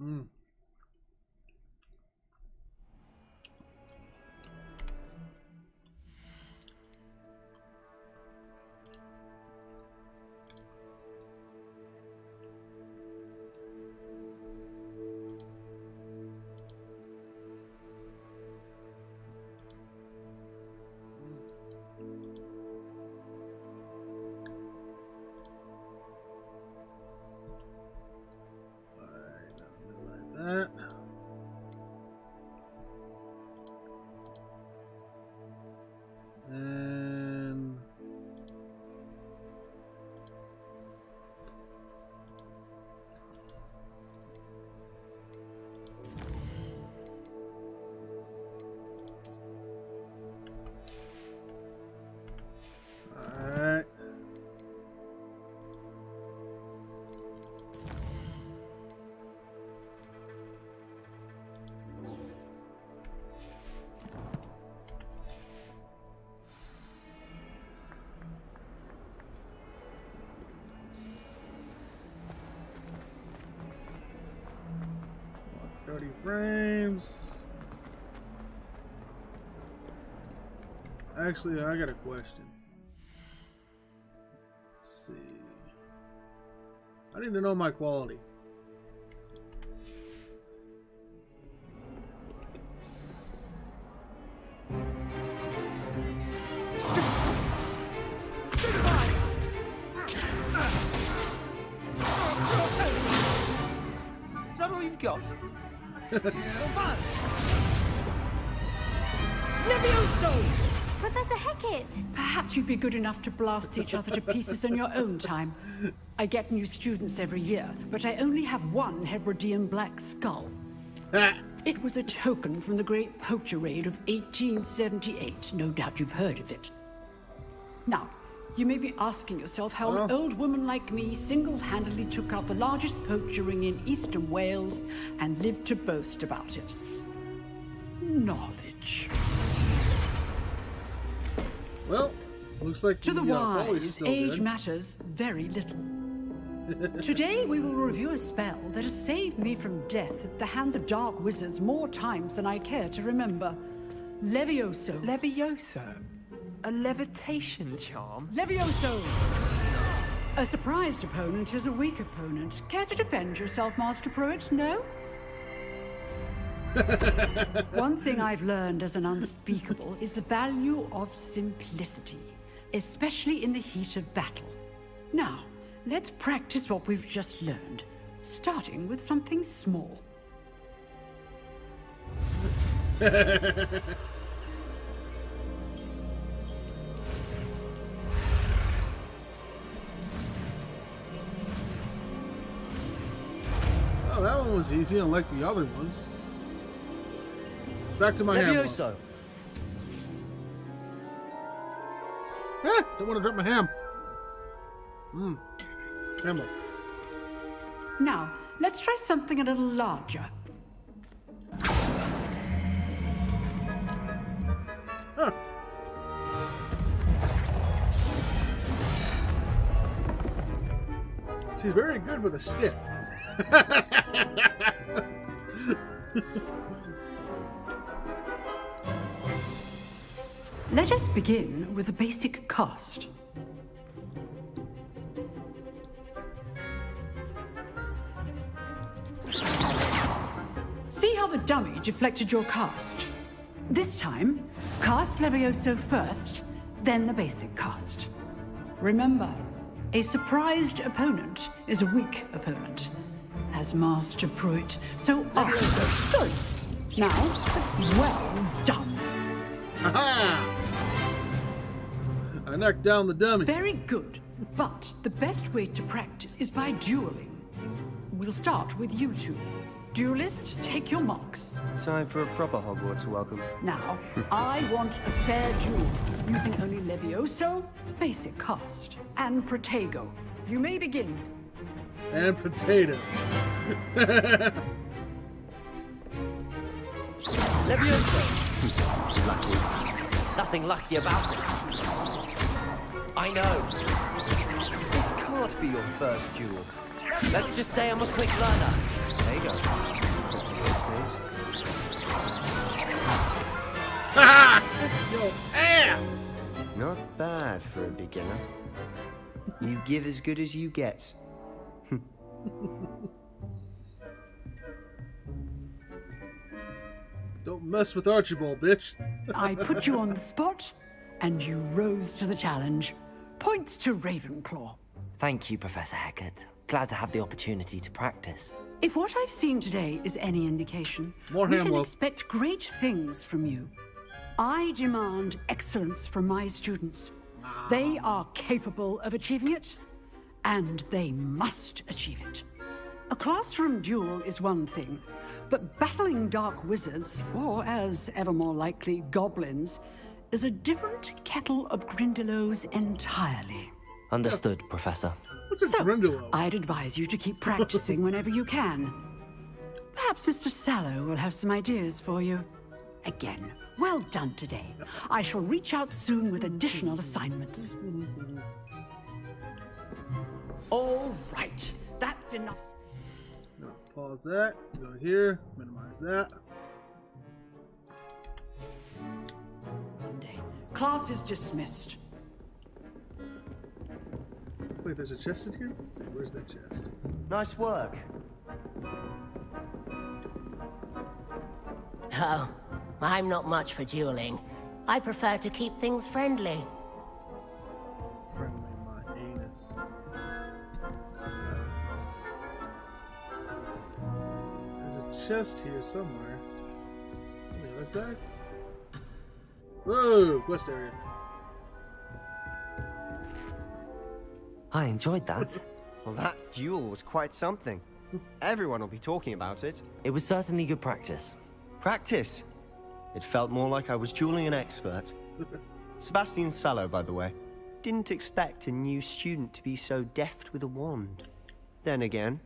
Mm. That. And all right. Frames. Actually, I got a question. Let's see. I need to know my quality. Is that all you've got? Levioso! Professor Hecat! Perhaps you'd be good enough to blast each other to pieces in your own time. I get new students every year, but I only have one Hebridean black skull. It was a token from the Great Poacher Raid of 1878. No doubt you've heard of it. Now, you may be asking yourself how an old woman like me single-handedly took out the largest poacher ring in eastern Wales and lived to boast about it. Knowledge. Well, looks like To the quality's wise, still age good. matters very little. Today we will review a spell that has saved me from death at the hands of dark wizards more times than I care to remember. Levioso. Levioso? A levitation charm? Levioso! A surprised opponent is a weak opponent. Care to defend yourself, Master Pruitt? No? One thing I've learned as an unspeakable is the value of simplicity, especially in the heat of battle. Now, let's practice what we've just learned, starting with something small. Oh, that one was easy, unlike the other ones. Back to my ham. Levioso! Ah, don't want to drop my ham. Hammer. Now, let's try something a little larger. Huh. She's very good with a stick. Let us begin with the basic cast. See how the dummy deflected your cast? This time, cast Levioso first, then the basic cast. Remember, a surprised opponent is a weak opponent, as Master Pruitt so Levioso stood. Now, well done. Aha! I knocked down the dummy. Very good, but the best way to practice is by dueling. We'll start with you two. Duelists, take your marks. Time for a proper Hogwarts welcome. Now, I want a fair duel, using only Levioso, basic cast, and Protego. You may begin. And potato. Levioso! Lucky. Nothing lucky about it. I know. This can't be your first duel. Let's just say I'm a quick learner. There you go. beginner. You give as good as you get. Don't mess with Archibald, bitch. I put you on the spot, and you rose to the challenge. Points to Ravenclaw. Thank you, Professor Hecat. Glad to have the opportunity to practice. If what I've seen today is any indication, More we can Hamlet. expect great things from you. I demand excellence from my students. They are capable of achieving it, and they must achieve it. A classroom duel is one thing, but battling dark wizards, or as ever more likely, goblins, is a different kettle of Grindylows entirely. Understood, Professor. What's a So, Grindylow? I'd advise you to keep practicing whenever you can. Perhaps Mr. Sallow will have some ideas for you. Again, well done today. I shall reach out soon with additional assignments. All right, that's enough. No, pause that. Go here. Minimize that. Monday. Class is dismissed. Wait, there's a chest in here? Let's see, where's that chest? Nice work. Oh, I'm not much for dueling. I prefer to keep things friendly. Friendly, my anus. There's a chest here somewhere. On the other side? Whoa! Quest area. I enjoyed that. Well, that duel was quite something. Everyone will be talking about it. It was certainly good practice. Practice. It felt more like I was dueling an expert. Sebastian Sallow, by the way. Didn't expect a new student to be so deft with a wand. Then again,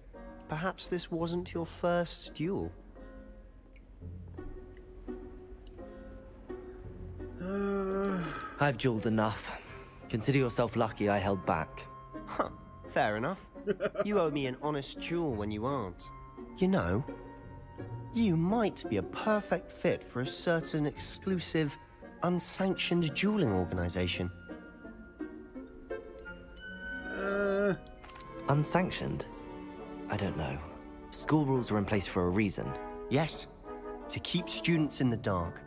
perhaps this wasn't your first duel. I've dueled enough. Consider yourself lucky I held back. Huh, fair enough. You owe me an honest duel when you aren't. You know, you might be a perfect fit for a certain exclusive, unsanctioned dueling organization. Unsanctioned? I don't know. School rules are in place for a reason. Yes, to keep students in the dark.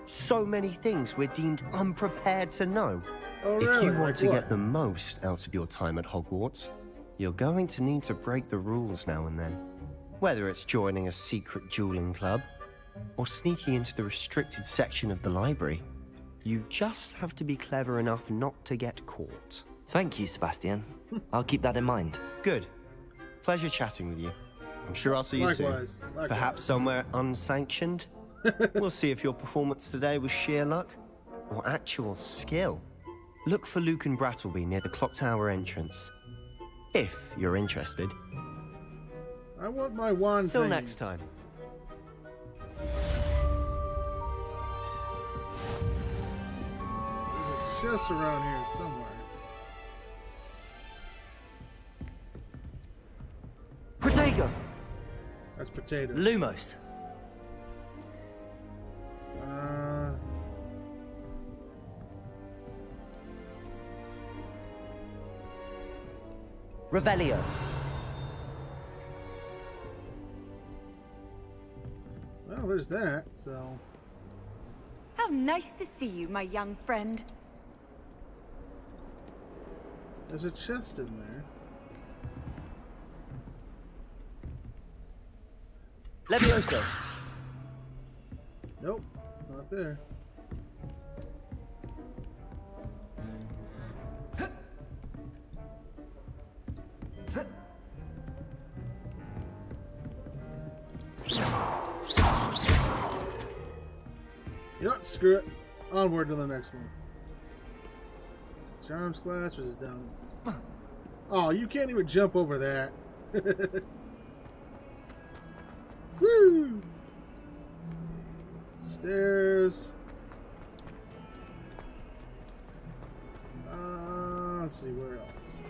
So many things we're deemed unprepared to know. Oh, If really? you want Like to what? get the most out of your time at Hogwarts, you're going to need to break the rules now and then. Whether it's joining a secret dueling club, or sneaking into the restricted section of the library, you just have to be clever enough not to get caught. Thank you, Sebastian. I'll keep that in mind. Good. Pleasure chatting with you. I'm sure I'll see you Likewise. soon. Likewise. Perhaps somewhere unsanctioned? We'll see if your performance today was sheer luck or actual skill. Look for Luke and Brattleby near the clock tower entrance. If you're interested. I want my wand Till thing. next time. There's a chest around here somewhere. Protego! That's potato. Lumos! Revelio! Well, there's that, so... How nice to see you, my young friend. There's a chest in there. Levioso! Nope, not there. You know what? Screw it. Onward to the next one. Charms class was down. Oh, you can't even jump over that. Woo! Stairs. Let's see, where else?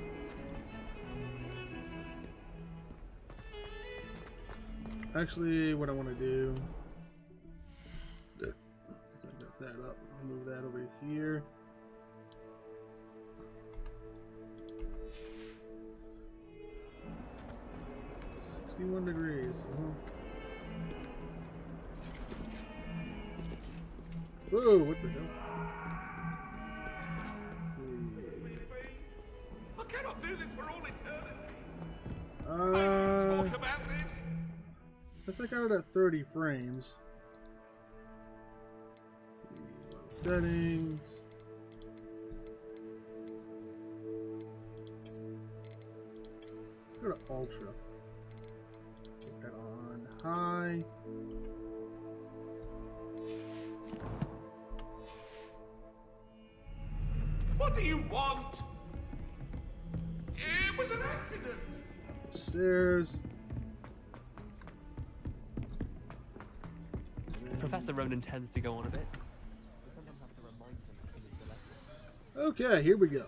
Actually, what I want to do... Since I got that up, I'll move that over here. 51 degrees. Whoa, what the hell? Let's see. I cannot do this for all eternity. Talk about this. Let's check out at 30 frames. Let's see. Settings. Let's go to Ultra. Put that on high. What do you want? It was an accident. Stairs. Professor Ronan tends to go on a bit. Okay, here we go.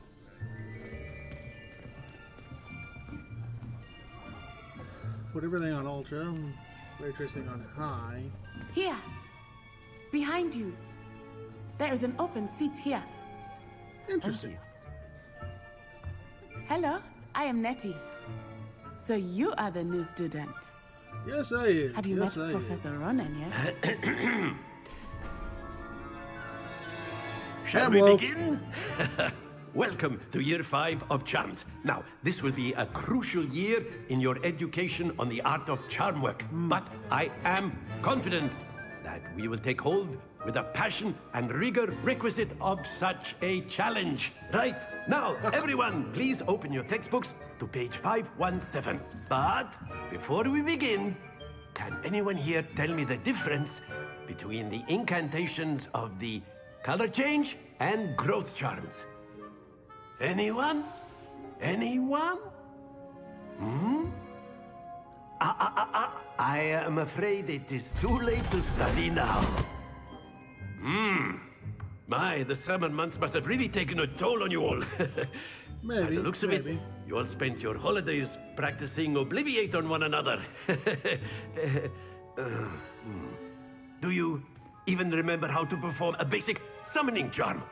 Put everything on Ultra. Ray tracing on high. Here. Behind you. There is an open seat here. Interesting. Hello, I am Nettie. So you are the new student. Yes, I is. Have you yes, met I Professor Ronan yet? Shall we begin? Welcome to Year 5 of Charms. Now, this will be a crucial year in your education on the art of charm work. But I am confident that we will take hold with the passion and rigor requisite of such a challenge. Right, now, everyone, please open your textbooks to page 517. But before we begin, can anyone here tell me the difference between the incantations of the color change and growth charms? Anyone? Anyone? I am afraid it is too late to study now. My, the summer months must have really taken a toll on you all. Maybe. By the looks of it, you all spent your holidays practicing Obliviate on one another. Do you even remember how to perform a basic summoning charm?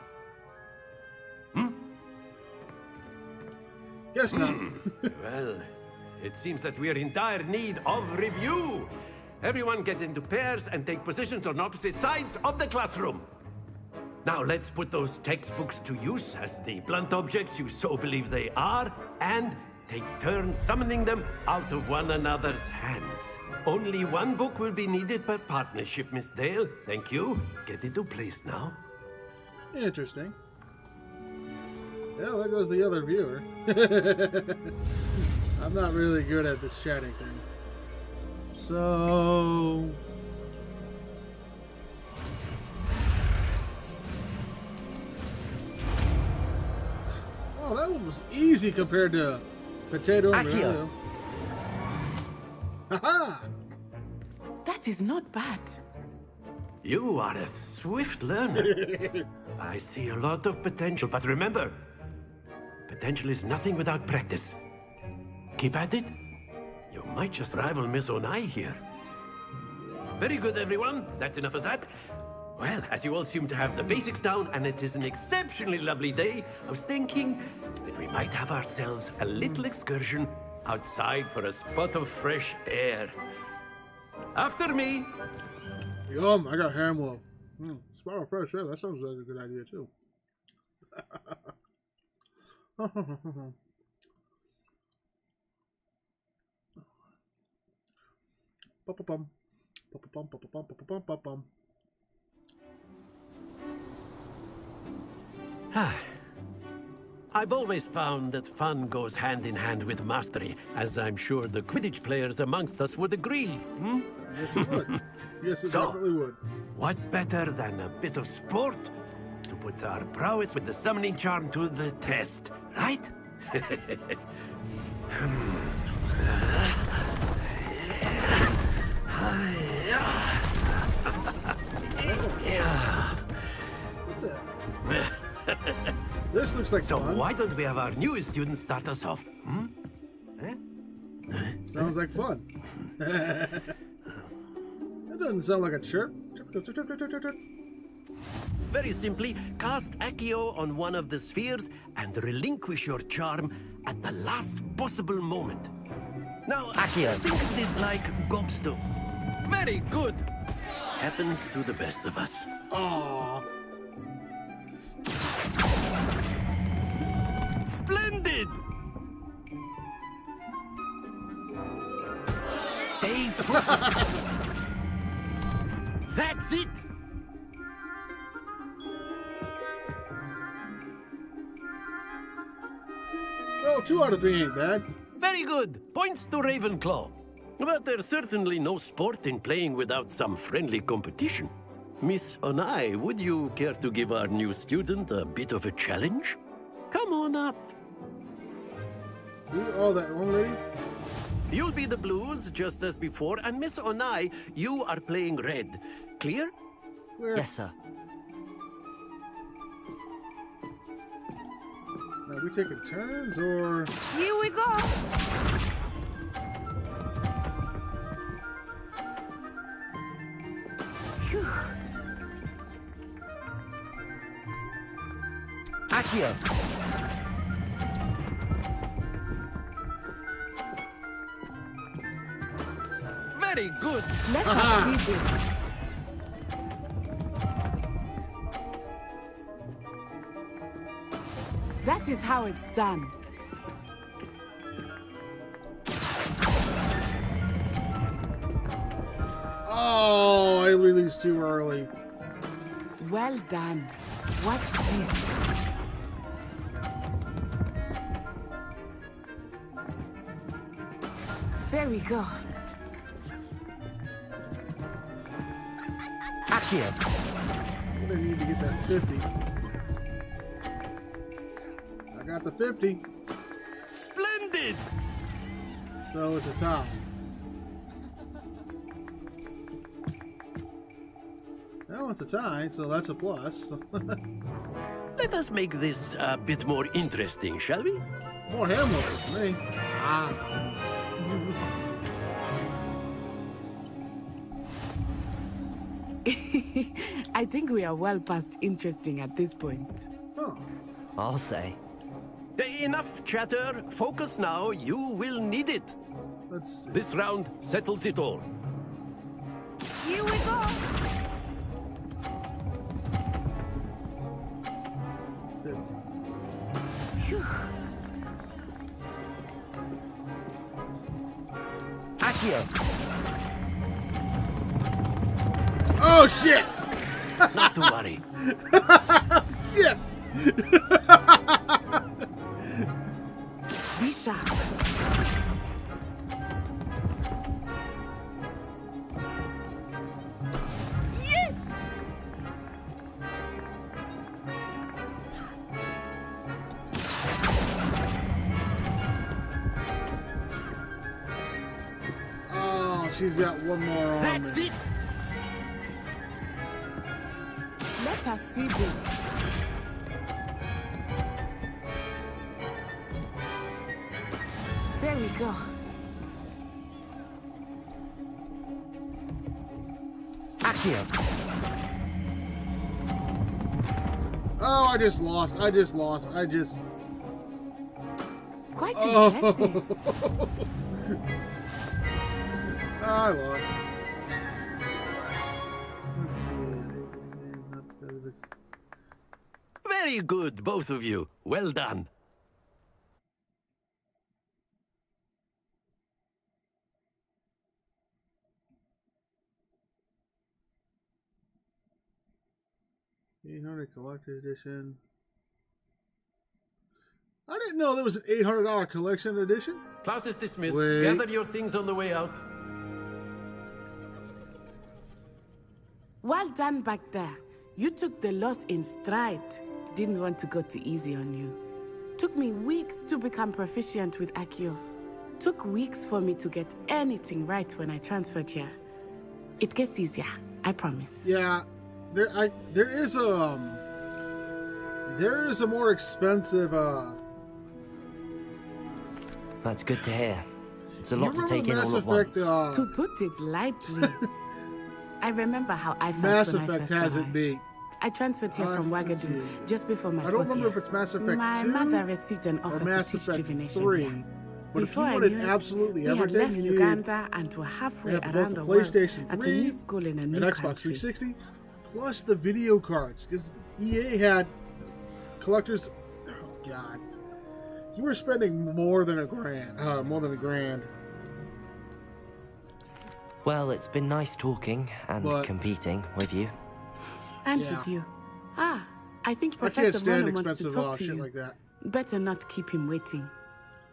Yes, not. Well, it seems that we are in dire need of review. Everyone get into pairs and take positions on opposite sides of the classroom. Now let's put those textbooks to use as the blunt objects you so believe they are, and take turns summoning them out of one another's hands. Only one book will be needed per partnership, Miss Dale. Thank you. Get into place now. Interesting. Well, there goes the other viewer. I'm not really good at this chatting thing. So... Oh, that one was easy compared to Potato and Relu. Haha! That is not bad. You are a swift learner. I see a lot of potential, but remember, potential is nothing without practice. Keep at it. You might just rival Miss Onai here. Very good, everyone. That's enough of that. Well, as you all seem to have the basics down, and it is an exceptionally lovely day, I was thinking that we might have ourselves a little excursion outside for a spot of fresh air. After me. Yum, I got ham wolf. Spot of fresh air, that sounds like a good idea, too. I've always found that fun goes hand in hand with mastery, as I'm sure the Quidditch players amongst us would agree. Yes, it would. Yes, it So, definitely would. What better than a bit of sport to put our prowess with the summoning charm to the test, right? This looks like So fun. why don't we have our newest student start us off? Sounds like fun. That doesn't sound like a chirp. Very simply, cast Accio on one of the spheres and relinquish your charm at the last possible moment. Now, think of this like gobstone. Very good. Happens to the best of us. Aww. Splendid! Stay focused. That's it! Well, 2 out of 3 ain't bad. Very good. Points to Ravenclaw. But there's certainly no sport in playing without some friendly competition. Miss Onai, would you care to give our new student a bit of a challenge? Come on up. Oh, that one lady? You'll be the blues, just as before, and Miss Onai, you are playing red. Clear? Where? Yes, sir. Are we taking turns, or...? Here we go. Phew. Accio. Very good. Let us see this. That is how it's done. Oh, I released too early. Well done. Watch this. There we go. Accio. I'm gonna need to get that 50. I got the 50. Splendid! So it's a tie. Well, it's a tie, so that's a plus. Let us make this a bit more interesting, shall we? More Hamilton for me. Ah. I think we are well past interesting at this point. Oh. I'll say. Enough chatter. Focus now. You will need it. Let's see. This round settles it all. Here we go. Phew. Accio. Oh, shit! Not to worry. Shit! Be sharp. Yes! Oh, she's got one more on That's me. it. Let us see this. There we go. Accio. Oh, I just lost. I just lost. I just... Quite Oh. impressive. I lost. Let's see. Very good, both of you. Well done. $800 collector's edition. I didn't know there was an $800 collection edition. Class is dismissed. Wait. Gather your things on the way out. Well done back there. You took the loss in stride. Didn't want to go too easy on you. Took me weeks to become proficient with Accio. Took weeks for me to get anything right when I transferred here. It gets easier, I promise. Yeah, there is a more expensive That's good to hear. It's a lot to you take in remember all at Mass once. Effect, To put it lightly, I remember how I felt Mass when I Effect first has it arrived. beat. I transferred here from let's see. Ouagadougou just before my I don't fourth remember year. if it's Mass Effect My 2 mother received an or offer Mass to teach Effect divination 3. here. But if you Before I wanted knew it, absolutely we had everything, left you needed Uganda and were halfway have both around the the world PlayStation at a 3 new school in a and new Xbox country. 360, plus the video cards. Because EA had collectors. Oh God, you were spending more than a grand. Well, it's been nice talking and But- competing with you. And Yeah. with you. Ah, I think I can't Professor stand Ronan wants to expensive talk to shit you. like that. Better not keep him waiting.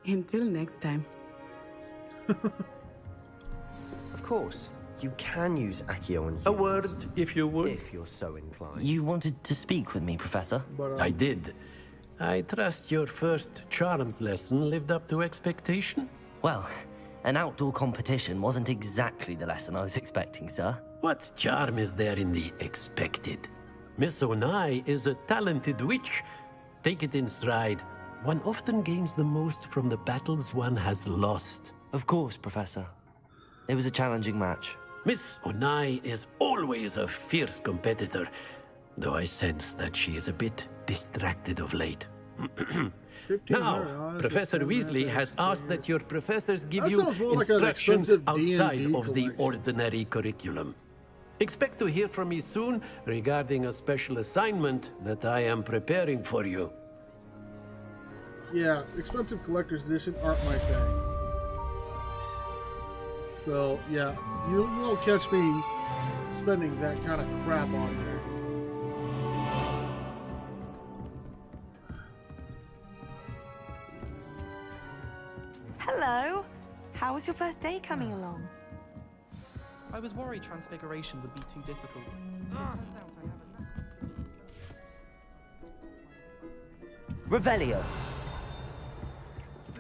Until next time. Of course, you can use Accio on humans. A word, if you would. If you're so inclined. You wanted to speak with me, Professor? But I did. I trust your first charms lesson lived up to expectation? Well, an outdoor competition wasn't exactly the lesson I was expecting, sir. What charm is there in the expected? Miss Onai is a talented witch. Take it in stride. One often gains the most from the battles one has lost. Of course, Professor. It was a challenging match. Miss Onai is always a fierce competitor, though I sense that she is a bit distracted of late. Now, Professor Weasley has asked that your professors give That you sounds more like an instruction expensive outside D&D of the collection. ordinary curriculum. Expect to hear from me soon regarding a special assignment that I am preparing for you. yeah, expensive collector's edition aren't my thing. So yeah, you won't catch me spending that kind of crap on there. Hello. How was your first day coming along? I was worried Transfiguration would be too difficult. Revelio.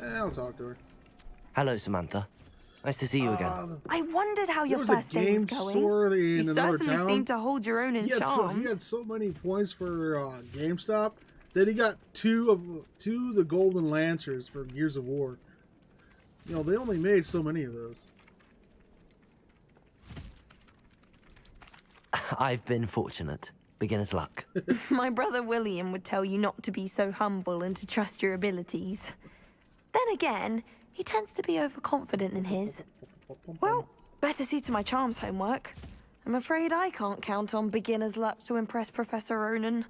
I'll talk to her. Hello, Samantha. Nice to see you again. I wondered how There your was a first day was game going. store in You another certainly town. seem to hold your own in He charms. had so many points for GameStop that he got two of the Golden Lancers for Gears of War. You know, they only made so many of those. I've been fortunate. Beginner's luck. My brother William would tell you not to be so humble and to trust your abilities. Then again, he tends to be overconfident in his. Well, better see to my charms homework. I'm afraid I can't count on beginner's luck to impress Professor Ronan.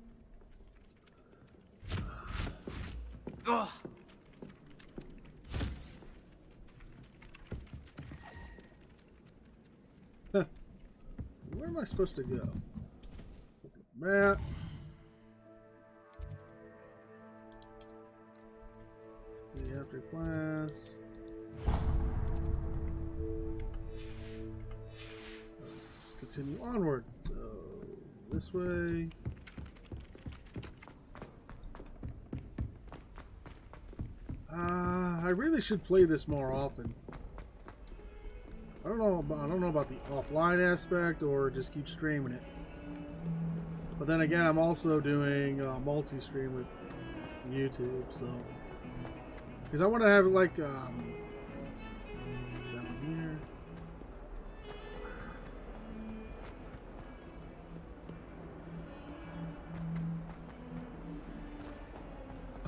Ugh. Where am I supposed to go? Map. The after class. Let's continue onward. So this way. I really should play this more often. I don't know about the offline aspect or just keep streaming it. But then again, I'm also doing multi-stream with YouTube, so because I want to have like what's down here.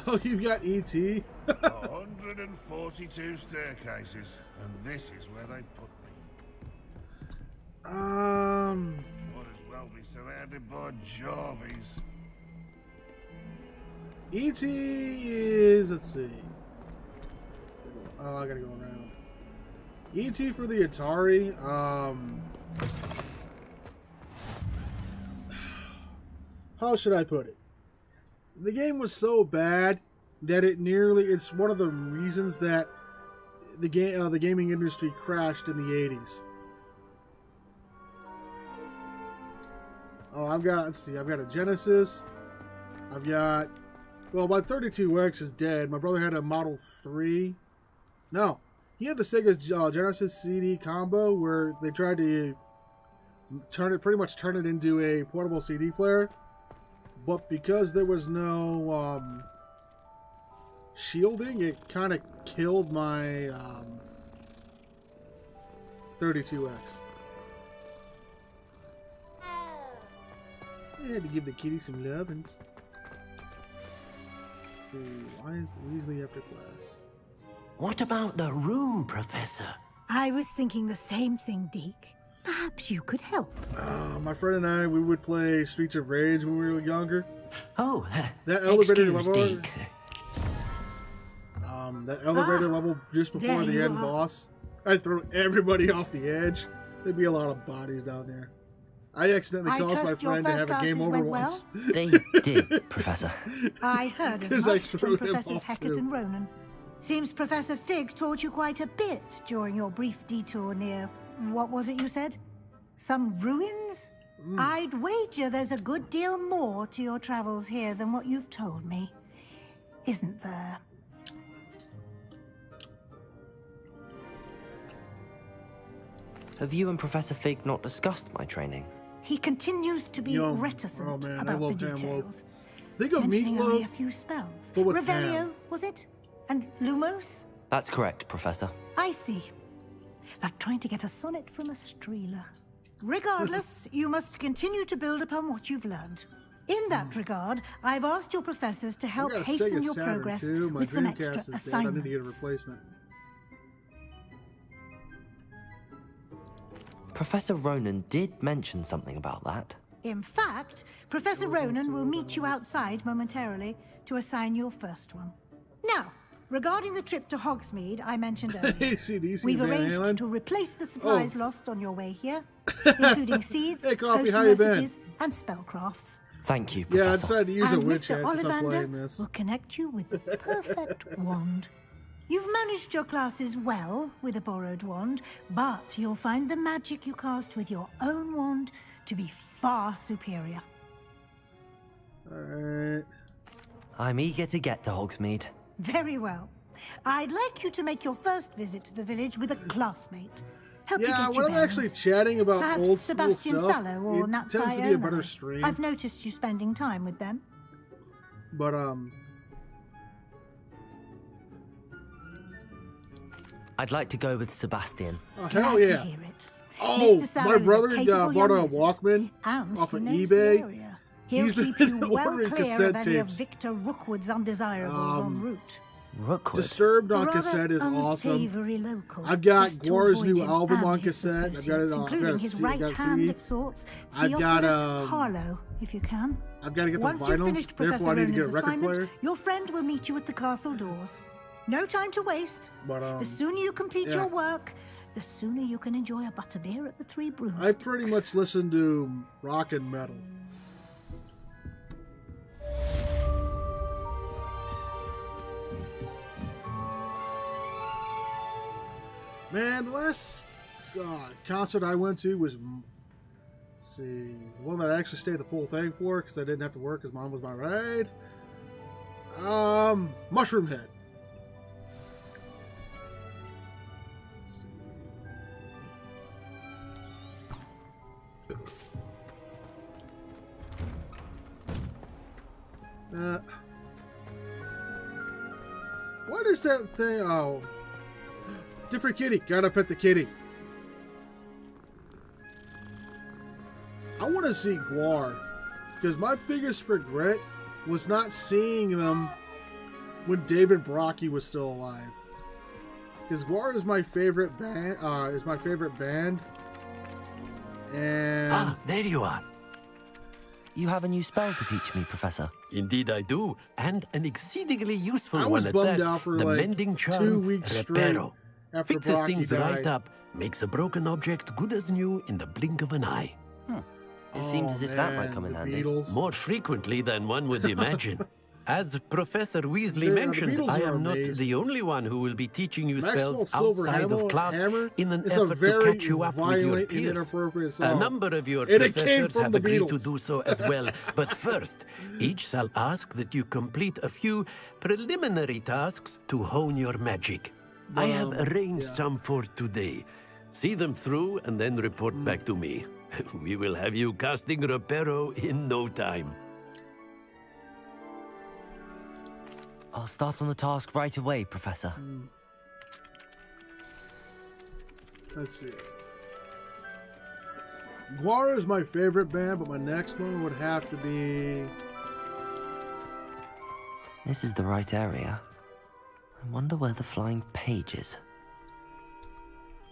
Oh, you've got ET? 142 staircases, and this is where they put me. Might as well be surrounded by Jarvies. ET is, let's see. Oh, I gotta go around. ET for the Atari. How should I put it? The game was so bad that it's one of the reasons that the gaming industry crashed in the 80s. Oh, I've got a Genesis. I've got, well, my 32X is dead. My brother had a Model 3. No, he had the Sega Genesis CD combo where they tried to pretty much turn it into a portable CD player. But because there was no shielding, it kind of killed my 32X. I had to give the kitty some lovin's. Let's see, why is Weasley after class? What about the room, Professor? I was thinking the same thing, Deke. Perhaps you could help. My friend and I, we would play Streets of Rage when we were younger. Oh, that elevator level. Deke. That elevator level just before the end boss. I'd throw everybody off the edge. There'd be a lot of bodies down there. I accidentally caused my friend to have a game over once. They did, Professor. I heard as much from Professors Hecat and Ronan. Seems Professor Fig taught you quite a bit during your brief detour near, what was it you said? Some ruins? I'd wager there's a good deal more to your travels here than what you've told me. Isn't there? Have you and Professor Fig not discussed my training? He continues to be reticent about the details. Think of mentioning only Meatloaf, a few spells. but with Revelio, ham. was it? And Lumos? That's correct, Professor. I see. Like trying to get a sonnet from a streeler. Regardless, you must continue to build upon what you've learned. In that regard, I've asked your professors to help hasten your progress with some extra assignments. I need to get a replacement. Professor Ronan did mention something about that. In fact, Professor Ronan will meet you outside momentarily to assign your first one. Now, regarding the trip to Hogsmeade I mentioned earlier, AC/DC, we've Van arranged Halen. to replace the supplies lost on your way here, including seeds, Hey, Coffee, potion how you been? recipes, and spellcrafts. Thank you, Yeah, I Professor. decided to use a And witch Mr. hat since I'm playing Ollivander this. will connect you with the perfect wand. You've managed your classes well with a borrowed wand, but you'll find the magic you cast with your own wand to be far superior. Alright. I'm eager to get to Hogsmeade. Very well. I'd like you to make your first visit to the village with a classmate. Help you Yeah, get your when I'm actually bearings. about Perhaps old school Sebastian stuff, Sallow or it Nat tends to be a better Iona. stream. I've noticed you spending time with them. But, I'd like to go with Sebastian. oh, Glad hell to yeah. hear it. Oh, Mr. Sallow my is a brother capable bought a young wizard, Walkman and off he of knows the eBay. area. He'll He's keep been you well ordering clear cassette of any of tapes. Victor Rookwood's undesirables en route. Rookwood? Disturbed on Rather cassette is awesome. unsavory local. I've got Best to Gore's avoid new him album and on his cassette. I've got it associates, on. I've got including a his CD. right I've got a hand CD. of sorts. I've got, Theophilus Harlow, if you can. I've got to get the Once you've vinyl. finished Professor Therefore, I need to get a Ronan's record assignment, player. your friend will meet you at the castle doors. No time to waste. But The sooner you complete yeah. your work, the sooner you can enjoy a butterbeer at the Three I Broomsticks. pretty much listen to rock and metal. Man, the last concert I went to was, let's see, the one that I actually stayed the full thing for because I didn't have to work because Mom was my ride. Mushroom Head. What is that thing? Oh, different kitty. Gotta pet the kitty. I want to see Guar because my biggest regret was not seeing them when David Brockie was still alive. Because Guar is my favorite band. And there you are. You have a new spell to teach me, Professor. Indeed I do, and an exceedingly useful I one was at bummed that. out for the like mending charm 2 weeks straight Reparo. after Fixes Brockie things died. right up, makes a broken object good as new in the blink of an eye. It seems as if that might come in handy. More frequently than one would imagine. As Professor Weasley The mentioned, Beatles I are am not amazing. the only one who will be teaching you Maxwell spells Silver outside of class Hammer in an is a effort to very catch you up with your violent and peers. inappropriate A song. number of your And it came professors from have the agreed to Beatles. do so as well. But first, each shall ask that you complete a few preliminary tasks to hone your magic. I have arranged some for today. See them through and then report back to me. We will have you casting Reparo in no time. I'll start on the task right away, Professor. Let's see. Guar is my favorite band, but my next one would have to be... This is the right area. I wonder where the flying page is.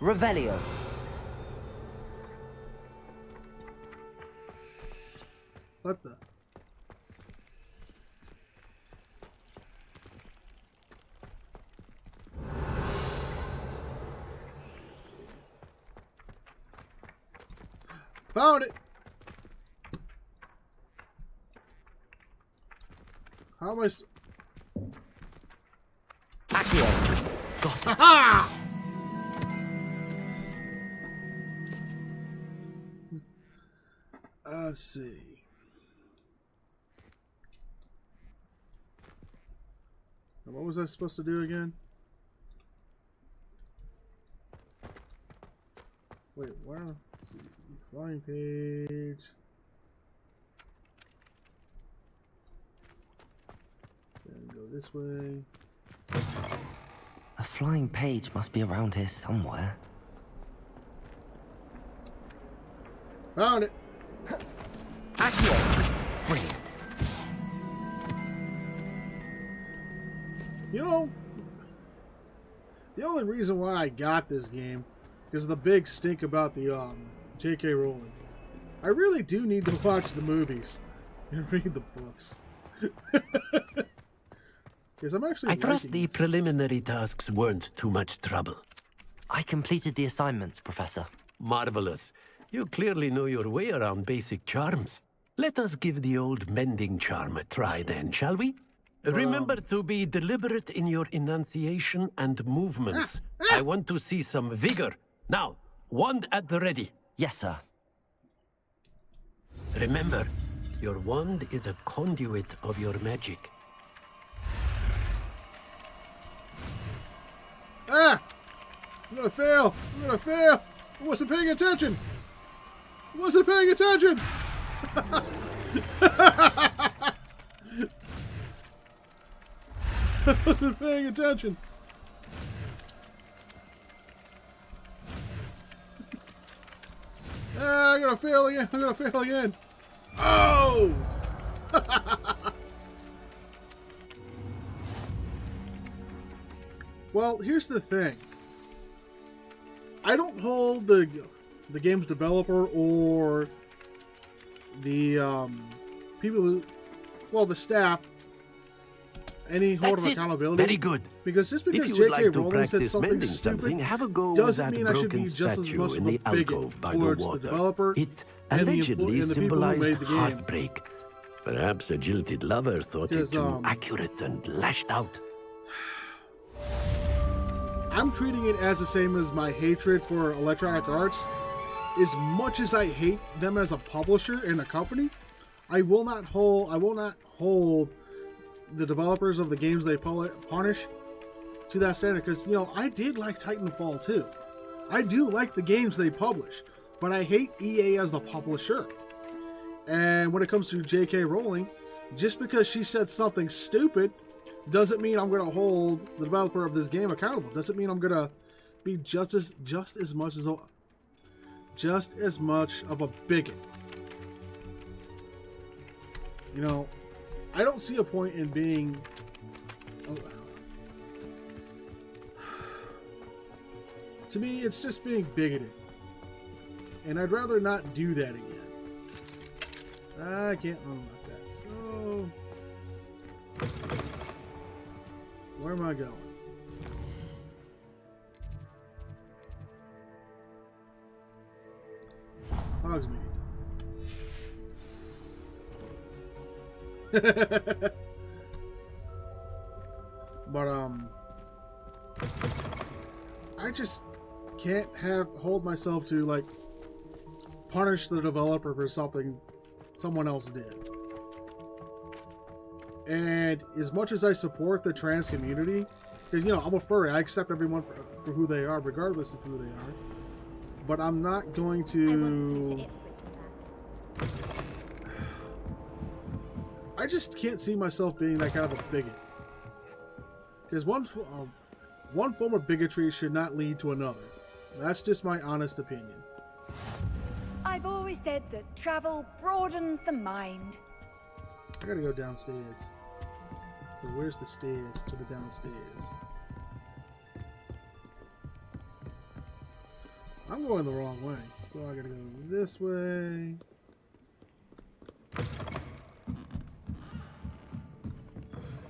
Revelio. What the? Found it! How am I... Accio. Got it. Ha! Let's see. What was I supposed to do again? Wait, where? Let's see. Flying page. Then go this way. A flying page must be around here somewhere. Found it! Accio. Brilliant. You know, the only reason why I got this game is the big stink about the J.K. Rowling. I really do need to watch the movies and read the books. Because I'm actually I trust the this. preliminary tasks weren't too much trouble. I completed the assignments, Professor. Marvelous. You clearly know your way around basic charms. Let us give the old mending charm a try then, shall we? Remember to be deliberate in your enunciation and movements. I want to see some vigor. Now, wand at the ready. Yes, sir. Remember, your wand is a conduit of your magic. Ah! I'm gonna fail! I'm gonna fail! I wasn't paying attention! I wasn't paying attention! I wasn't paying attention. Ah, I'm gonna fail again. I'm gonna fail again. Oh! Well, here's the thing. I don't hold the game's developer or the people who, well, the staff, any hold of accountability. Very good. Because just because J.K. Rowling said something stupid have a go doesn't mean I should be just as much of a bigot towards the developer It and allegedly the people who made the game. heartbreak. Perhaps a jilted lover thought it too accurate and lashed out. I'm treating it as the same as my hatred for Electronic Arts. As much as I hate them as a publisher and a company, I will not hold the developers of the games they punish to that standard. Because, you know, I did like Titanfall 2. I do like the games they publish, but I hate EA as the publisher. And when it comes to J.K. Rowling, just because she said something stupid doesn't mean I'm going to hold the developer of this game accountable. Doesn't mean I'm going to be just as much of a bigot. You know, I don't see a point in being. To me, it's just being bigoted, and I'd rather not do that again. I can't unlock that. So, where am I going? Hogsmeade. But I just can't hold myself to like punish the developer for something someone else did. And as much as I support the trans community, because, you know, I'm a furry, I accept everyone for who they are, regardless of who they are. But I'm not going to. I just can't see myself being that kind of a bigot. Because one form of bigotry should not lead to another. That's just my honest opinion. I've always said that travel broadens the mind. I gotta go downstairs. So where's the stairs to the downstairs? I'm going the wrong way, so I gotta go this way.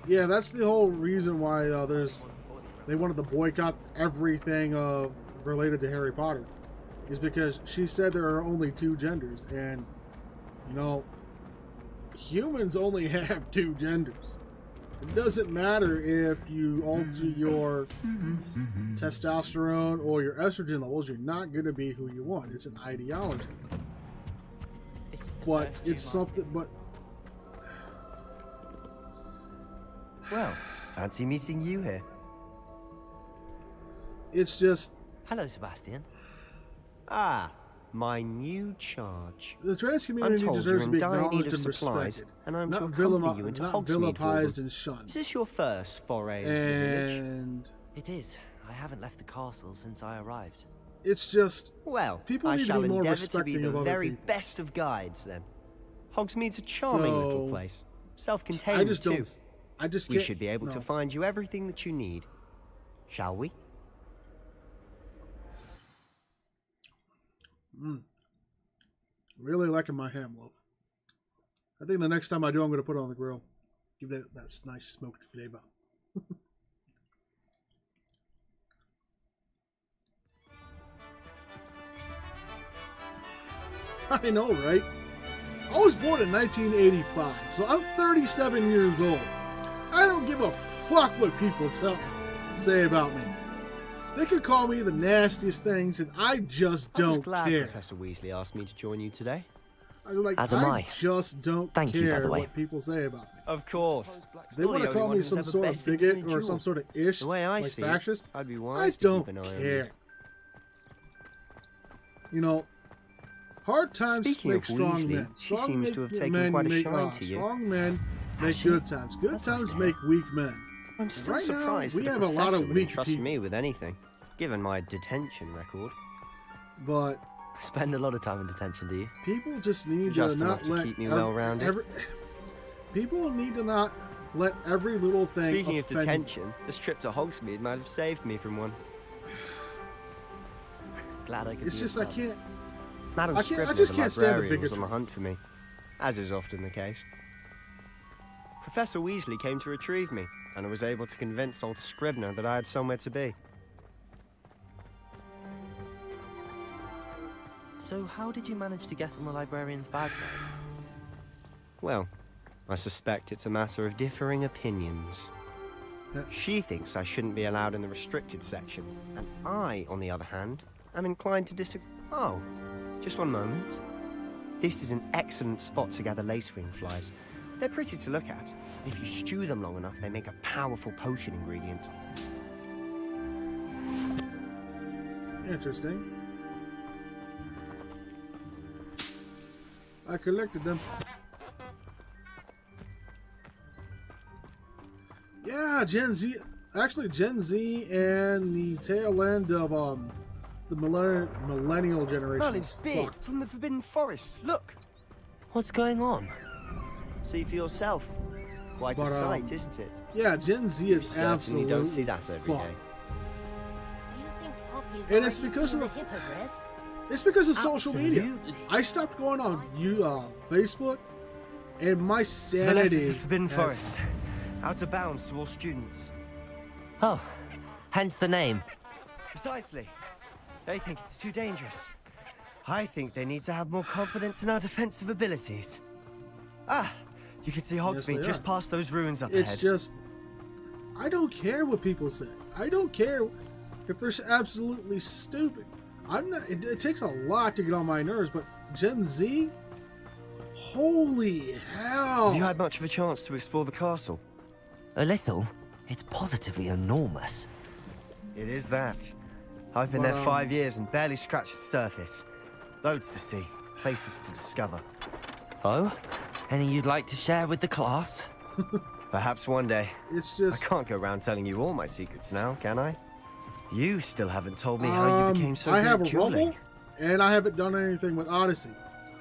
Yeah, that's the whole reason why they wanted to boycott everything related to Harry Potter, is because she said there are only 2 genders, and you know, humans only have 2 genders. It doesn't matter if you alter your testosterone or your estrogen levels, you're not going to be who you want. It's an ideology. But it's something, but... Well, fancy meeting you here. It's just... Hello, Sebastian. Ah, my new charge. The trans community deserves to be acknowledged and supplies, respected, and I'm not to accompany you into Hogsmeade vilified and shunned. Is this your first foray into the village? And It is. I haven't left the castle since I arrived. it's just... Well, people I need to shall be more endeavour to be respecting the of other very people. best of guides, then. Hogsmeade's a charming little So, place. Self-contained, I just too. don't... I just We can't... should be able to no. find you everything that you need. Shall we? Really liking my ham loaf. I think the next time I do, I'm going to put it on the grill. Give that nice smoked flavor. I know, right? I was born in 1985, so I'm 37 years old. I don't give a fuck what people say about me. They could call me the nastiest things, and I just I was don't glad care. Professor Weasley asked me to join you today. As am I. Just don't Thank you, by care the way. what people say about me. Of course. If they want to call me some sort of bigot or some sort of ish, The way I like see fascist, it, I'd be I wise to don't keep an eye on care. you. You know, hard times Speaking make of strong Weasley, men. she Strong seems to have taken men quite a make, shine to you. Strong men make she? good times. Good That's nice times to make weak men. I'm And still right now, surprised we that have the a lot professor of would weak entrust people. me with anything, given my detention record. But Spend a lot of time in detention, do you? people just need Just to enough not to let keep me well-rounded. people need to not let every little thing Speaking of offend you. detention, this trip to Hogsmeade might have saved me from one. Glad I could It's be just of I can't. service. Madam I can't- I Scribner, just the can't stand the librarian, was on bigotry. the hunt for me, as is often the case. Professor Weasley came to retrieve me, and I was able to convince old Scribner that I had somewhere to be. So how did you manage to get on the librarian's bad side? Well, I suspect it's a matter of differing opinions. She thinks I shouldn't be allowed in the restricted section, and I, on the other hand, am inclined to disagree. Oh, just one moment. This is an excellent spot to gather lacewing flies. They're pretty to look at. If you stew them long enough, they make a powerful potion ingredient. Interesting. I collected them. Yeah, Gen Z. Actually, Gen Z and the tail end of the millennial generation. Merlin's is beard fucked. from the Forbidden Forest. Look, What's going on? see for yourself. Quite But, a sight, isn't it? Yeah, Gen Z You is certainly absolutely don't see that every day. fucked. Do you think Poppy's And it's already because seen of the hippogriffs? It's because of social media. Absolutely. I stopped going on Facebook, and my To the left is sanity. the Forbidden has- Forest. Out of bounds to all students. Oh, hence the name. Precisely. They think it's too dangerous. I think they need to have more confidence in our defensive abilities. Ah, you can see Hogsmeade they just are. past those ruins up It's ahead. just, I don't care what people say. I don't care if they're absolutely stupid. I'm not. It takes a lot to get on my nerves, but Gen Z, holy hell! Have you had much of a chance to explore the castle? A little? It's positively enormous. It is that. I've been there 5 years and barely scratched the surface. Loads to see, places to discover. Oh? Any you'd like to share with the class? Perhaps one day. It's I just. can't go around telling you all my secrets now, can I? You still haven't told me how you became so I good have at a dueling. Rumble, and I haven't done anything with Odyssey.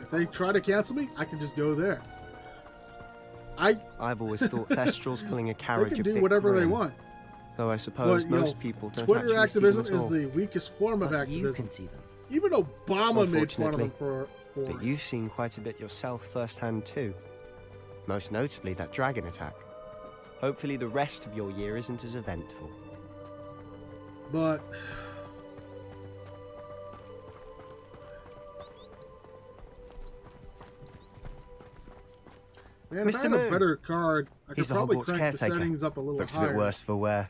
If they try to cancel me, I can just go there. I've always thought Thestral's pulling a They carriage can a do bit whatever they grim, want. Though I suppose But, you know, most people don't Twitter actually see them activism at is all. the weakest form of But you activism. can see them. Even Obama made fun of him for but you've seen quite a bit yourself firsthand too. Most notably that dragon attack. Hopefully the rest of your year isn't as eventful. But... Man, if I had a better card, I could probably crank the settings up a little Looks higher. a bit worse for wear.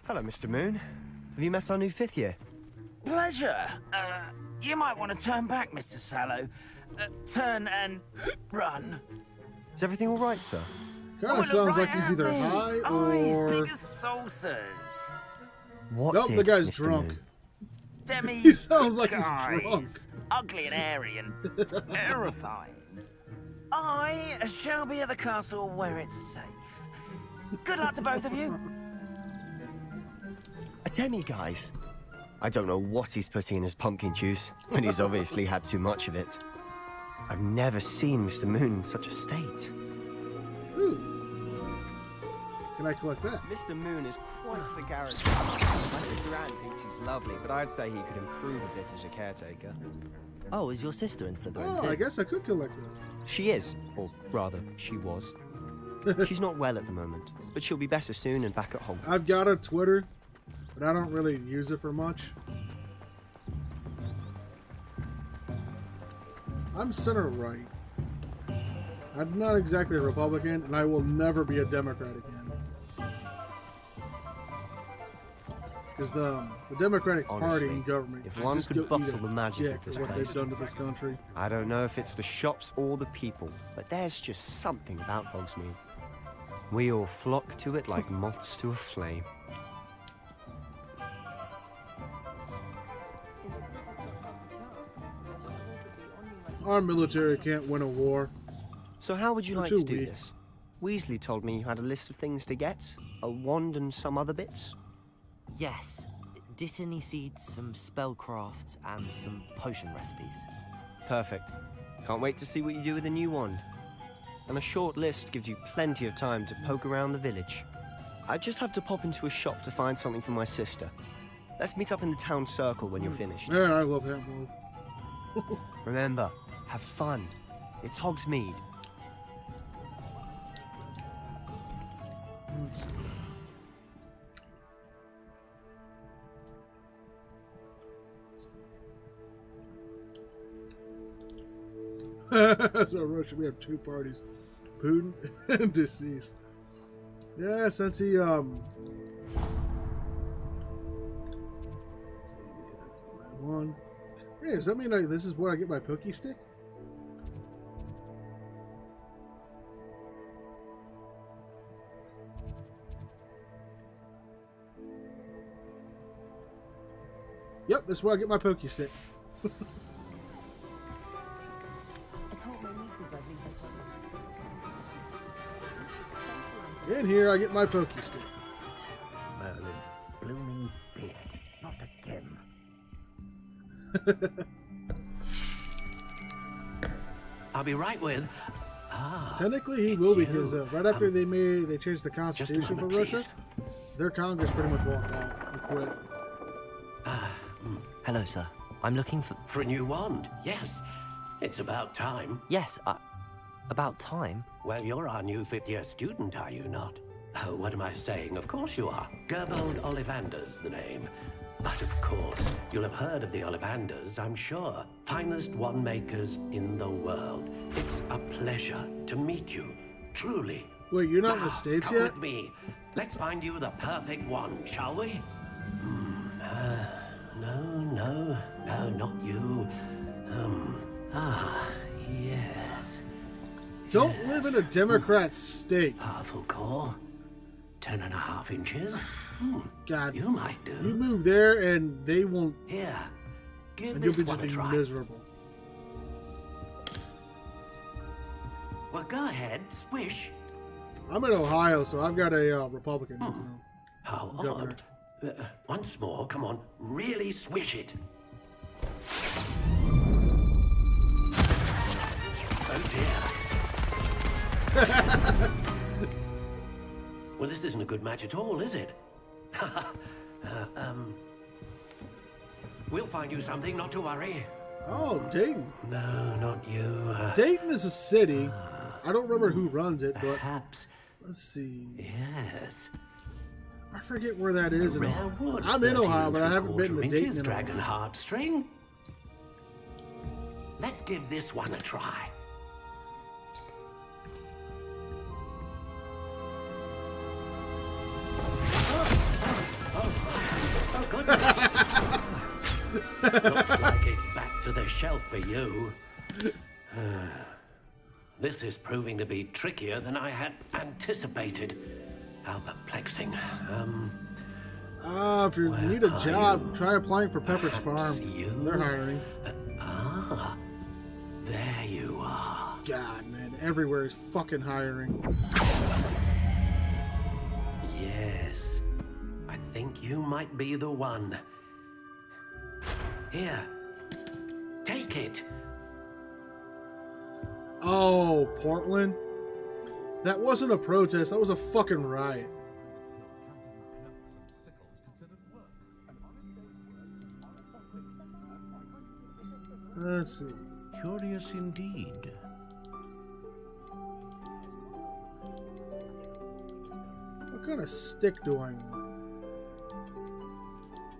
Hello, Mr. Moon. Have you met our new 5th year? Pleasure. You might want to turn back, Mr. Sallow. Turn and run. Is everything all right, sir? Kind of sounds like he's either high Eyes or... big as saucers. What Nope, did the guy's Mr. drunk. Moon? Demi He sounds like guys. he's drunk. Ugly and hairy and terrifying. I shall be at the castle where it's safe. Good luck to both of you. A demi-guise? I don't know what he's putting in his pumpkin juice, but he's obviously had too much of it. I've never seen Mr. Moon in such a state. Ooh. Can I collect that? Mr. Moon is quite the character. My sister Anne thinks he's lovely, but I'd say he could improve a bit as a caretaker. Oh, is your sister in Slytherin too? I guess I could collect this. She is, or rather, she was. She's not well at the moment, but she'll be better soon and back at Hogwarts. I've got a Twitter, but I don't really use it for much. I'm center-right. I'm not exactly a Republican, and I will never be a Democrat again. Because the Democratic Honestly, Party and government... if one could bottle the magic of this what place, they've done to this country. I don't know if it's the shops or the people, but there's just something about Hogsmeade. We all flock to it like moths to a flame. Our military can't win a war. So how would you We're like too to do weak. this? Weasley told me you had a list of things to get, a wand and some other bits. Yes. Dittany seeds, some spellcrafts, and some potion recipes. Perfect. Can't wait to see what you do with the new wand. And a short list gives you plenty of time to poke around the village. I just have to pop into a shop to find something for my sister. Let's meet up in the town circle when you're finished. Man, I love that move. Remember, have fun. It's Hogsmeade. So Russia, we have two parties, Putin and deceased. Yeah, since he one. Hey, does that mean this is where I get my pokey stick? Yep, this is where I get my pokey stick. In here, I get my pokey stick. Merlin, blooming beard, not again. I'll be right with. Technically, he will because right after they changed the constitution for Russia, their Congress pretty much walked out and quit. Hello, sir. I'm looking for a new wand. Yes, it's about time. Yes, about time? Well, you're our new 5th year student, are you not? Oh, what am I saying? Of course you are. Gerbold Ollivander's the name. But of course, you'll have heard of the Ollivanders, I'm sure. Finest wand makers in the world. It's a pleasure to meet you, truly. Wait, you're not in the States come yet? with me. Let's find you the perfect wand, shall we? No, not you. Yes. Don't live in a Democrat state. Powerful core. 10.5 inches. God, you might do. You move there and they won't. Here, give and this you'll be one just a try. miserable. Well, go ahead, swish. I'm in Ohio, so I've got a Republican. How governor. odd. Once more, come on, really swish it. Oh dear. Well, this isn't a good match at all, is it? We'll find you something, not to worry. Oh, Dayton. No, not you. Dayton is a city. I don't remember who runs it, but perhaps. Let's see. Yes. I forget where that is. Rare wood, I'm in Ohio, but I haven't been to Dayton. Dragon heartstring. Let's give this one a try. Oh goodness. Looks like it's back to the shelf for you. This is proving to be trickier than I had anticipated. How perplexing. If you need a job, try applying for Pepperidge Farm. They're hiring. There you are. God, man, everywhere is fucking hiring. Yes, I think you might be the one. Here, take it. Oh, Portland? That wasn't a protest, that was a fucking riot. Let's see. Curious indeed. What kind of stick do I want?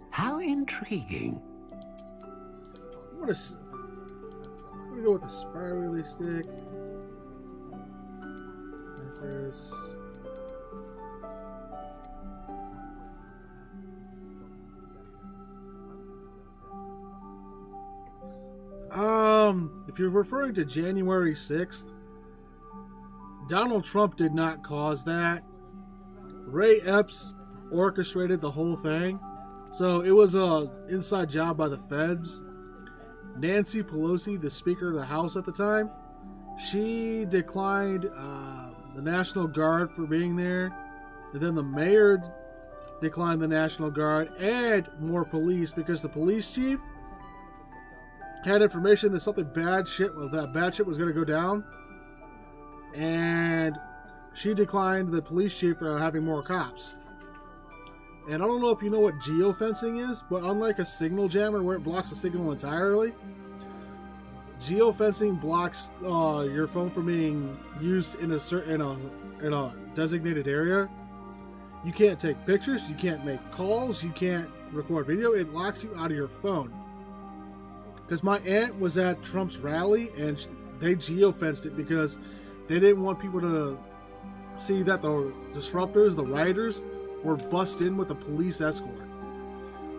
How intriguing. I'm gonna go with the spirally stick. Like this. If you're referring to January 6th, Donald Trump did not cause that. Ray Epps orchestrated the whole thing. So it was a inside job by the feds. Nancy Pelosi, the Speaker of the House at the time, she declined the National Guard for being there. And then the mayor declined the National Guard and more police because the police chief had information that something bad shit was going to go down, and she declined the police chief for having more cops. And I don't know if you know what geofencing is, but unlike a signal jammer where it blocks the signal entirely, geofencing blocks your phone from being used in a designated area. You can't take pictures, you can't make calls, you can't record video. It locks you out of your phone. Because my aunt was at Trump's rally and they geofenced it because they didn't want people to see that the disruptors, the rioters, were bussed in with a police escort.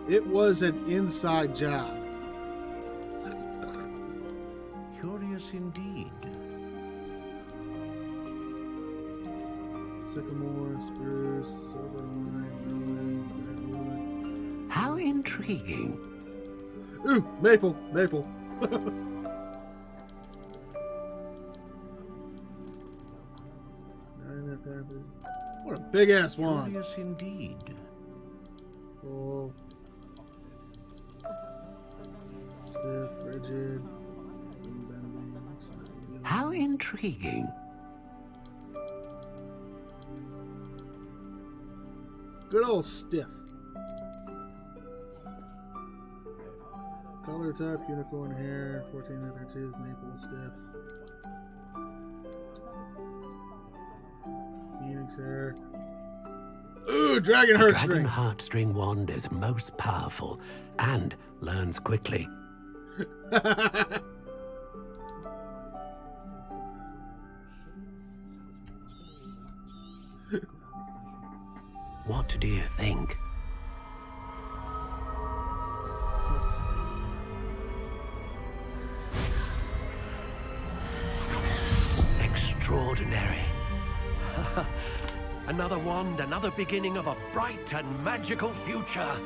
It was an inside job. Curious indeed. Sycamore, spruce, silverline, rowan, redwood. How intriguing. Ooh, maple. What a big ass one. Curious indeed. Oh. Stiff, rigid. How intriguing. Good old stiff. Color type, unicorn hair, 14 inches, maple stiff. Phoenix hair. Ooh, dragon heartstring. Dragon heartstring wand is most powerful and learns quickly. What do you think? Let's see. Extraordinary. Another wand, another beginning of a bright and magical future.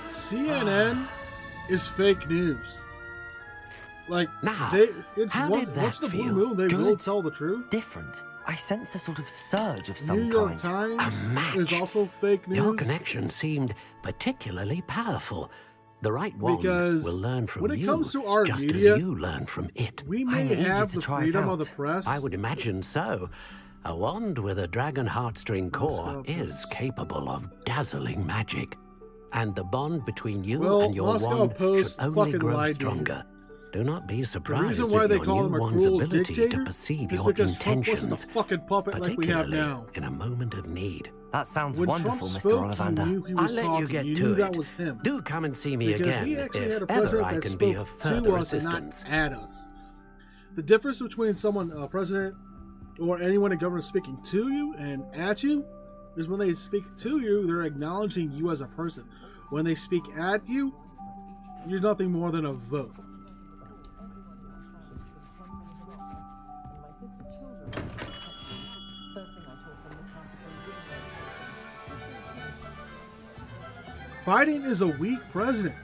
CNN is fake news. Like, now, once the blue moon, they will tell the truth. Different. I sense a sort of surge of some New York Times is also fake news. Your connection seemed particularly powerful. The right one will learn from you. When it comes to our just media, as you learn from it. We may have the freedom of the press. I would imagine so. A wand with a dragon heartstring core is capable of dazzling magic. and the bond between you Well, and your Moscow wand should Post only fucking grow lied to you. stronger. Do not be The surprised reason why at they your call new him a wand's cruel ability dictator to perceive is your because Trump wasn't intentions, a fucking puppet like we have particularly now. in a moment of need. That sounds When wonderful, Trump Mr. spoke, Ollivander. you knew he I'll was let talking. you get You to knew it. that was him. Do come and see me Because again we actually had a if ever president I that can be spoke of to further us and not assistance. at us. The difference between someone, a president, or anyone in government speaking to you and at you is when they speak to you, they're acknowledging you as a person. When they speak at you, you're nothing more than a vote. Biden is a weak president.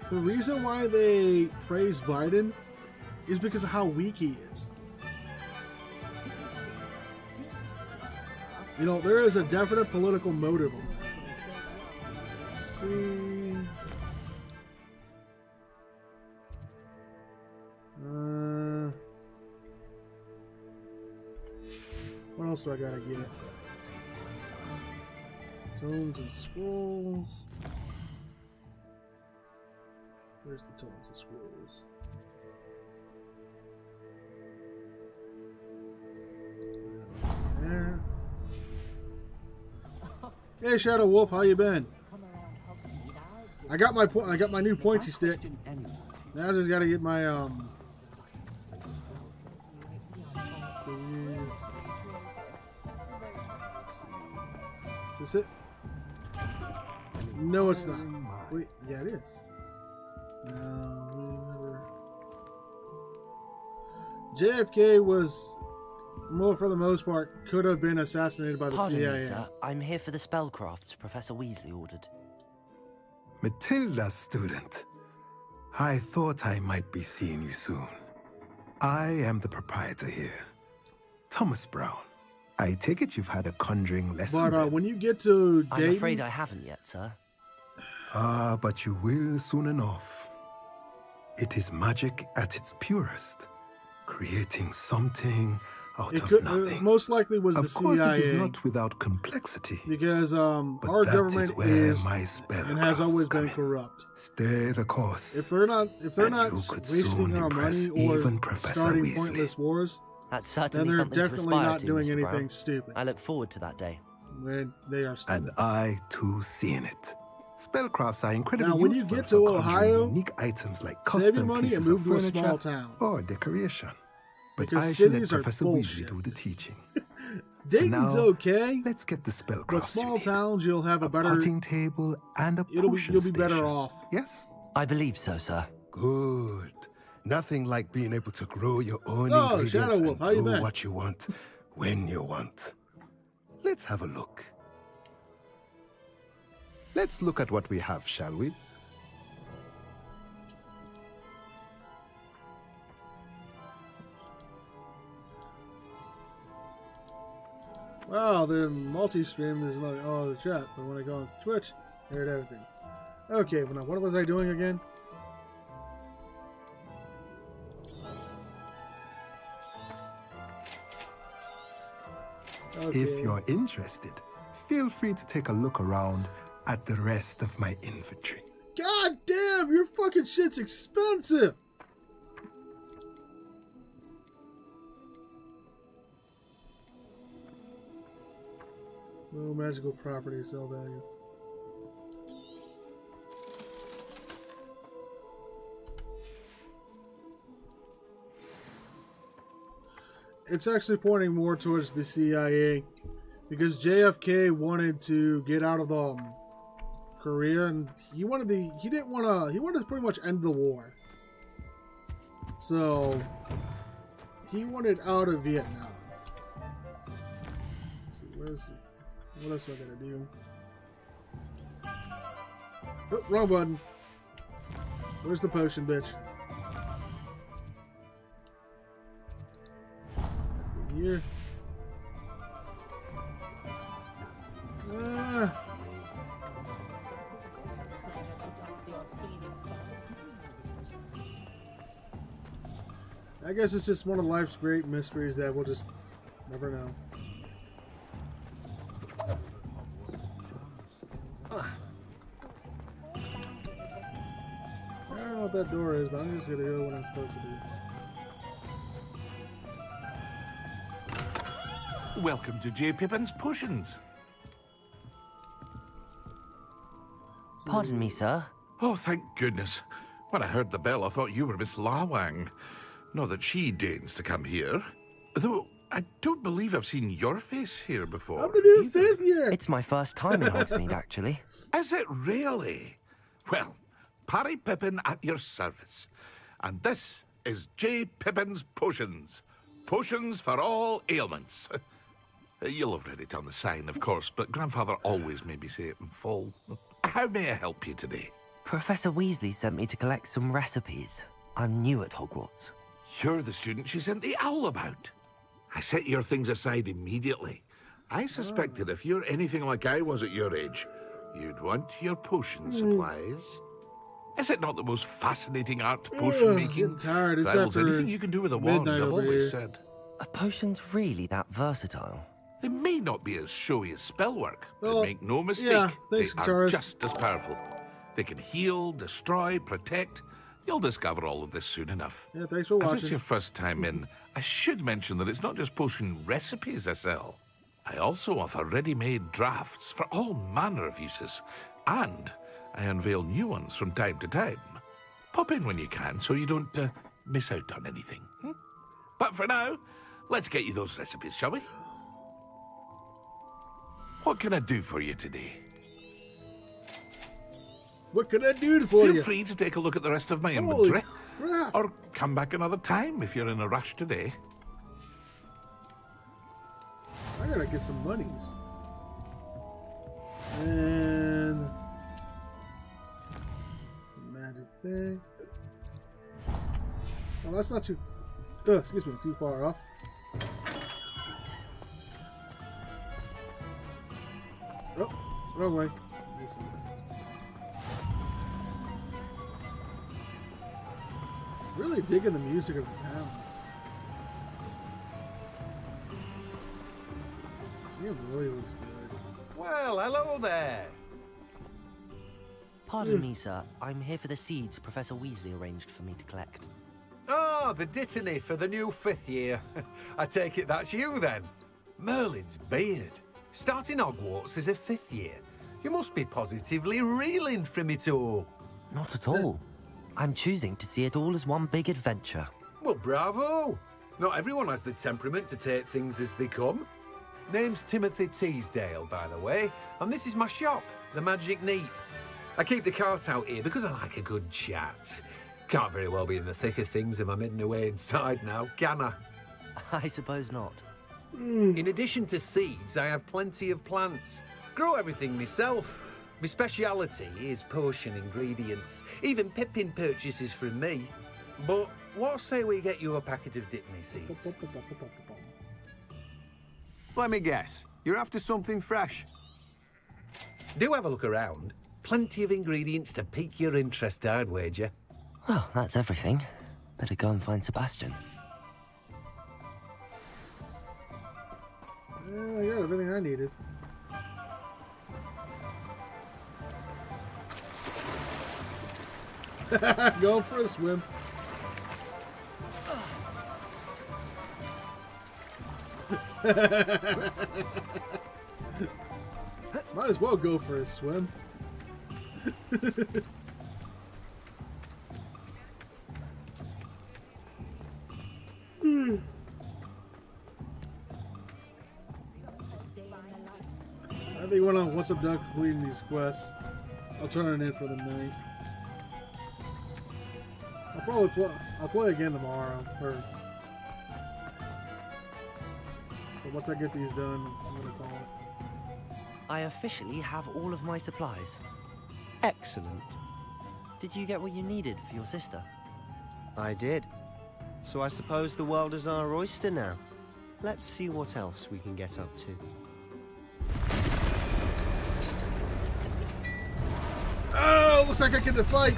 The reason why they praise Biden is because of how weak he is. You know, there is a definite political motive on that. Let's see. What else do I gotta get? Tomes and scrolls. Where's the tomes and scrolls? There. Hey, Shadow Wolf, how you been? I got my new pointy stick. Now I just gotta get my Is this it? No, it's not. Wait, yeah, it is. No, JFK was, well, for the most part, could have been assassinated by the Pardon CIA. me, sir. I'm here for the spellcrafts Professor Weasley ordered. Matilda's student. I thought I might be seeing you soon. I am the proprietor here, Thomas Brown. I take it you've had a conjuring lesson. But when you get to Dayton... I'm afraid I haven't yet, sir. But you will soon enough. It is magic at its purest, creating something out of nothing. Most likely was the Of course, CIA. it is not without complexity. Because our that government is my spell and has always been corrupt. Stay the course. If they're not wasting our money or starting Weasley. pointless wars, That's certainly then they're something to definitely aspire not to, doing Mr. anything Brown. stupid. I look forward to that day. They are stupid. And I too seeing it. Spellcrafts are incredibly Now, when you useful get for to conjuring Ohio, unique items like save your custom money and pieces move of to a furniture small town. or decoration. But Because I shall let cities are Professor bullshit. Weasley do the teaching. Dayton's now, okay, let's get the spellcrafts. but small towns you'll have a better potting table and a you'll potion be better station. off. Yes? I believe so, sir. Good. Nothing like being able to grow your own Oh, ingredients Shadow Wolf, and how you grow been? what you want when you want. Let's have a look. Let's look at what we have, shall we? Wow, the multi-stream is like, oh, the chat. But when I go on Twitch, I heard everything. Okay, well, now what was I doing again? Okay. If you're interested, feel free to take a look around at the rest of my inventory. God damn, your fucking shit's expensive! No magical property sell value. It's actually pointing more towards the CIA because JFK wanted to get out of Korea, and he wanted to pretty much end the war. So he wanted out of Vietnam. Let's see, what else do I gotta do? Oh, wrong button. Where's the potion, bitch? Here. I guess it's just one of life's great mysteries that we'll just never know. what that door is, but I'm just gonna go when I'm supposed to do. Welcome to J. Pippin's Potions. Pardon me, sir. Oh, thank goodness. When I heard the bell, I thought you were Miss Lawang. Not that she deigns to come here. Though, I don't believe I've seen your face here before. I'm the new 5th year! It's my first time in Hogsmeade, actually. Is it really? Well, Parry Pippin at your service. And this is J. Pippin's Potions. Potions for all ailments. You'll have read it on the sign, of course, but Grandfather always made me say it in full. How may I help you today? Professor Weasley sent me to collect some recipes. I'm new at Hogwarts. You're the student she sent the owl about. I set your things aside immediately. I suspected if you're anything like I was at your age, you'd want your potion supplies. Is it not the most fascinating art, potion making? Tired. It's Rivals after anything you can do with a wand, midnight I've over always here. said. Are potions really that versatile? They may not be as showy as spellwork, Well, but make no mistake, yeah, thanks, they are guitarist. just as powerful. They can heal, destroy, protect. You'll discover all of this soon enough. Yeah, thanks for As watching. it's your first time in, I should mention that it's not just potion recipes I sell. I also offer ready-made drafts for all manner of uses, and I unveil new ones from time to time. Pop in when you can so you don't miss out on anything. But for now, let's get you those recipes, shall we? What can I do for you today? What can I do for you? Feel free to take a look at the rest of my Holy inventory. crap. Or come back another time if you're in a rush today. I gotta get some monies. And magic thing. Oh, that's not too. Excuse me, too far off. Oh, wrong way. This way. Really digging the music of the town. It really looks good. Well, hello there. Pardon me, sir. I'm here for the seeds Professor Weasley arranged for me to collect. Ah, the dittany for the new 5th year. I take it that's you then. Merlin's beard. Starting Hogwarts as a 5th year. You must be positively reeling from it all. Not at all. I'm choosing to see it all as one big adventure. Well, bravo. Not everyone has the temperament to take things as they come. Name's Timothy Teasdale, by the way, and this is my shop, the Magic Neep. I keep the cart out here because I like a good chat. Can't very well be in the thick of things if I'm heading away inside now, can I? I suppose not. In addition to seeds, I have plenty of plants. Grow everything myself. My speciality is potion ingredients. Even Pippin purchases from me. But what say we get you a packet of Dittany seeds? Let me guess. You're after something fresh. Do have a look around. Plenty of ingredients to pique your interest, I'd wager. Well, that's everything. Better go and find Sebastian. Yeah, I got everything I needed. Going for a swim. Might as well go for a swim. I think once I'm done completing these quests, I'll turn it in for the night. I'll play again tomorrow. So once I get these done, I'm gonna call it. I officially have all of my supplies. Excellent. Did you get what you needed for your sister? I did. So I suppose the world is our oyster now. Let's see what else we can get up to. Oh, looks like I get to fight.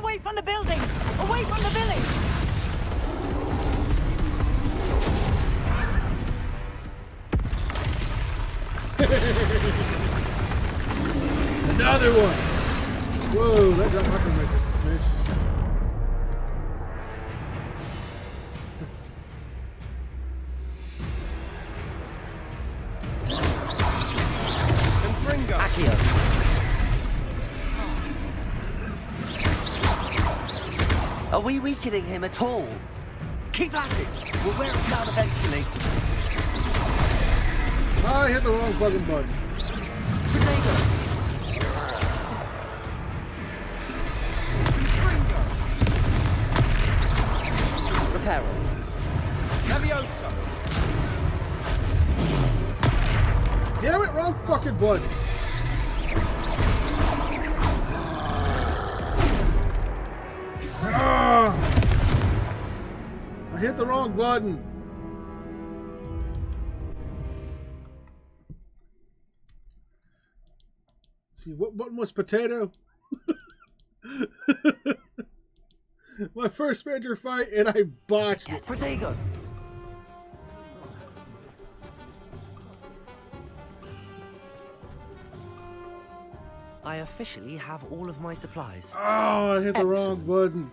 away from the building! Away from the village! Another one! Whoa, that got my commander suspension. Accio. Are we weakening him at all? Keep at it! We'll wear him down eventually. I hit the wrong fucking button. Reparo. Levioso. Damn it, wrong fucking button. Ah! I hit the wrong button. Let's see, what button was potato? My first major fight, and I botched it. Protego. I officially have all of my supplies. Oh, I hit the wrong button.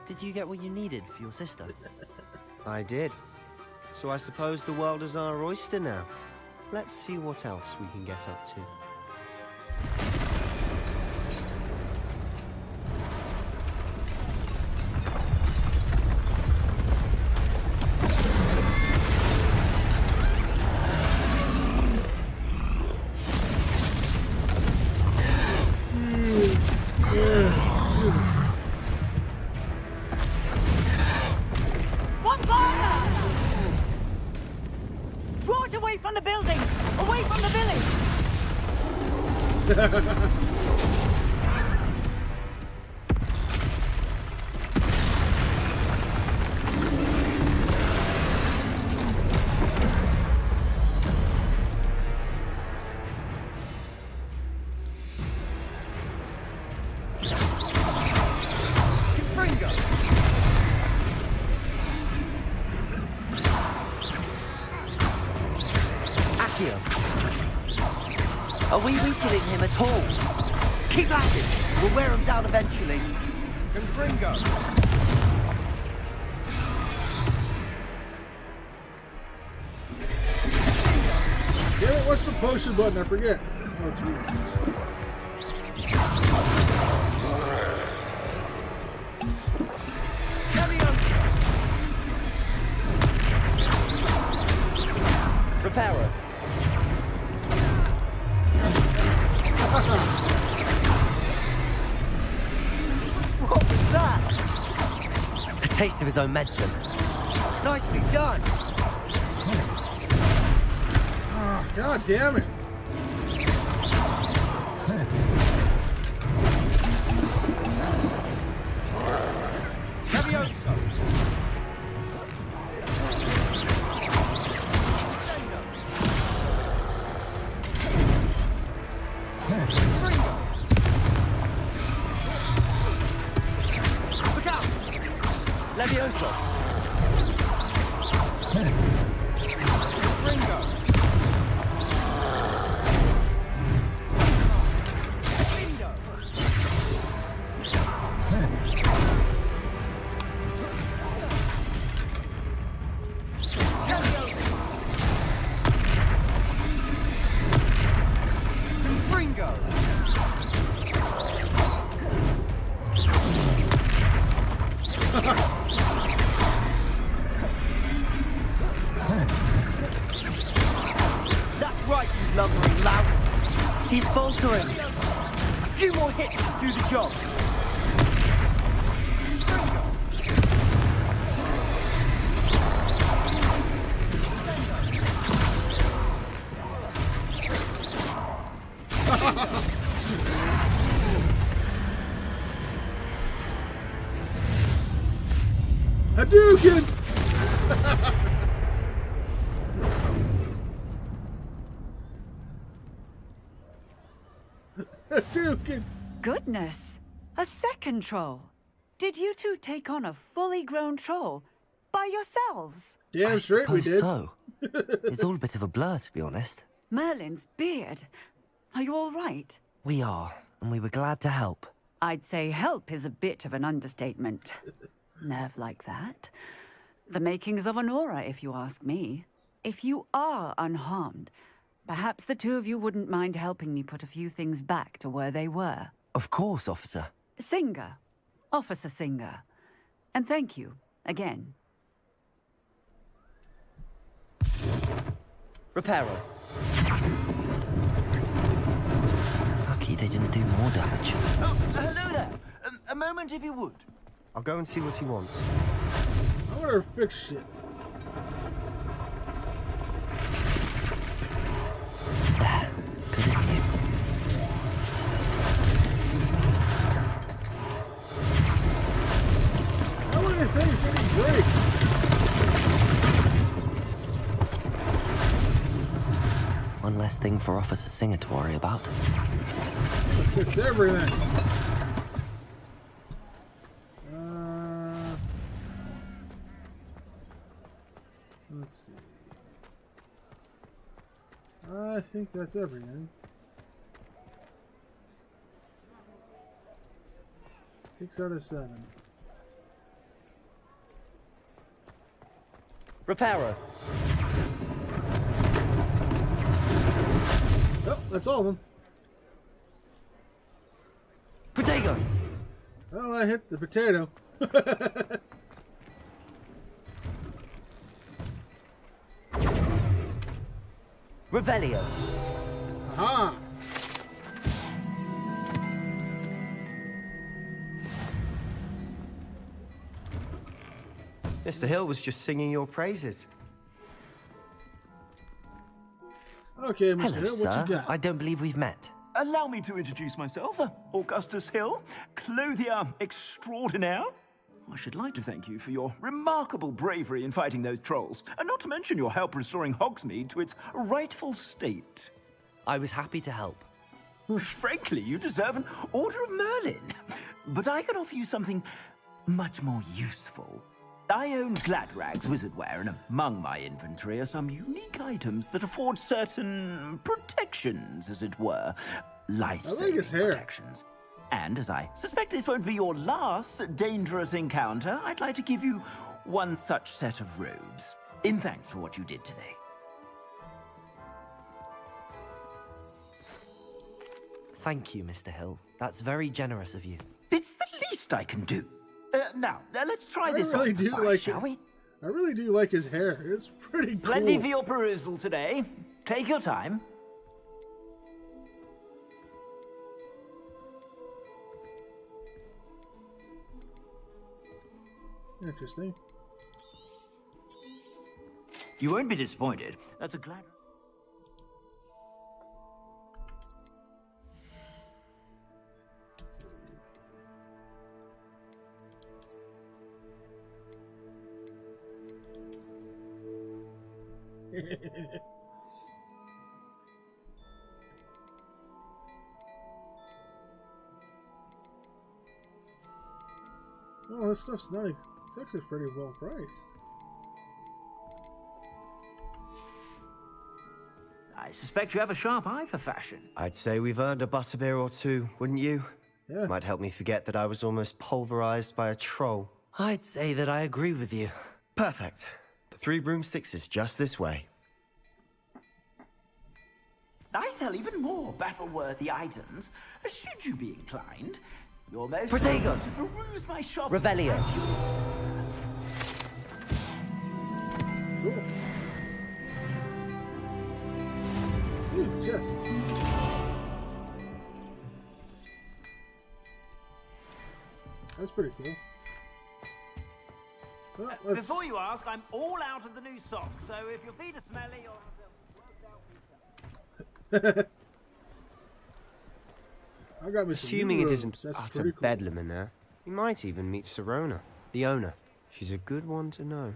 Did you get what you needed for your sister? I did. So I suppose the world is our oyster now. Let's see what else we can get up to. Draw it away from the building! Away from the village! Are we weakening him at all? Keep at it! We'll wear him down eventually. Confringo. Damn it, what's the potion button? I forget. Oh, jeez. Reparo. What was that? A taste of his own medicine. Nicely done. Oh, God damn it. Levioso. Levioso. Ringo. Ringo. That's right, you lumbering louts. He's faltering. A few more hits to do the job. Hadouken! Hadouken! Goodness, a second troll. Did you two take on a fully grown troll by yourselves? Damn straight we did. So. It's all a bit of a blur, to be honest. Merlin's beard. Are you all right? We are, and we were glad to help. I'd say help is a bit of an understatement. Nerve like that. The makings of an aura, if you ask me. If you are unharmed, perhaps the two of you wouldn't mind helping me put a few things back to where they were. Of course, officer. Singer. Officer Singer. And thank you, again. Reparo. Lucky they didn't do more damage. Oh, hello there. A moment if you would. I'll go and see what he wants. I want her to fix shit. Good as new. How many things did he break? One less thing for Officer Singer to worry about. Fix everything. Let's see. I think that's everything. 6 out of 7. Reparo. Oh, that's all of them. Potato. Well, I hit the potato. Revelio. Aha! Mr. Hill was just singing your praises. Okay, Mr. Hello, Hill, sir. what you got? I don't believe we've met. Allow me to introduce myself, Augustus Hill, clothier extraordinaire. I should like to thank you for your remarkable bravery in fighting those trolls, and not to mention your help restoring Hogsmeade to its rightful state. I was happy to help. Frankly, you deserve an Order of Merlin. But I can offer you something much more useful. I own Gladrag's wizardware, and among my inventory are some unique items that afford certain protections, as it were. Life-saving protections. And as I suspect this won't be your last dangerous encounter, I'd like to give you one such set of robes, in thanks for what you did today. Thank you, Mr. Hill. That's very generous of you. It's the least I can do. Now, let's try this really on for do size, like shall we? I really do like his hair. It's pretty cool. Plenty for your perusal today. Take your time. Interesting. You won't be disappointed. That's a glad... Oh, this stuff's nice. It's actually pretty well priced. I suspect you have a sharp eye for fashion. I'd say we've earned a butterbeer or two, wouldn't you? Yeah. Might help me forget that I was almost pulverized by a troll. I'd say that I agree with you. Perfect. The 3 broomsticks is just this way. I sell even more battle-worthy items, should you be inclined. You're most Protego. welcome to peruse my shop. Revelio. Cool. Ooh, chest. That's pretty cool. Well, Before you ask, I'm all out of the new socks, so if your feet are smelly, you'll have to work out. I got me some Assuming new it robes. isn't That's utter pretty cool. bedlam in there, we might even meet Serona, the owner. She's a good one to know.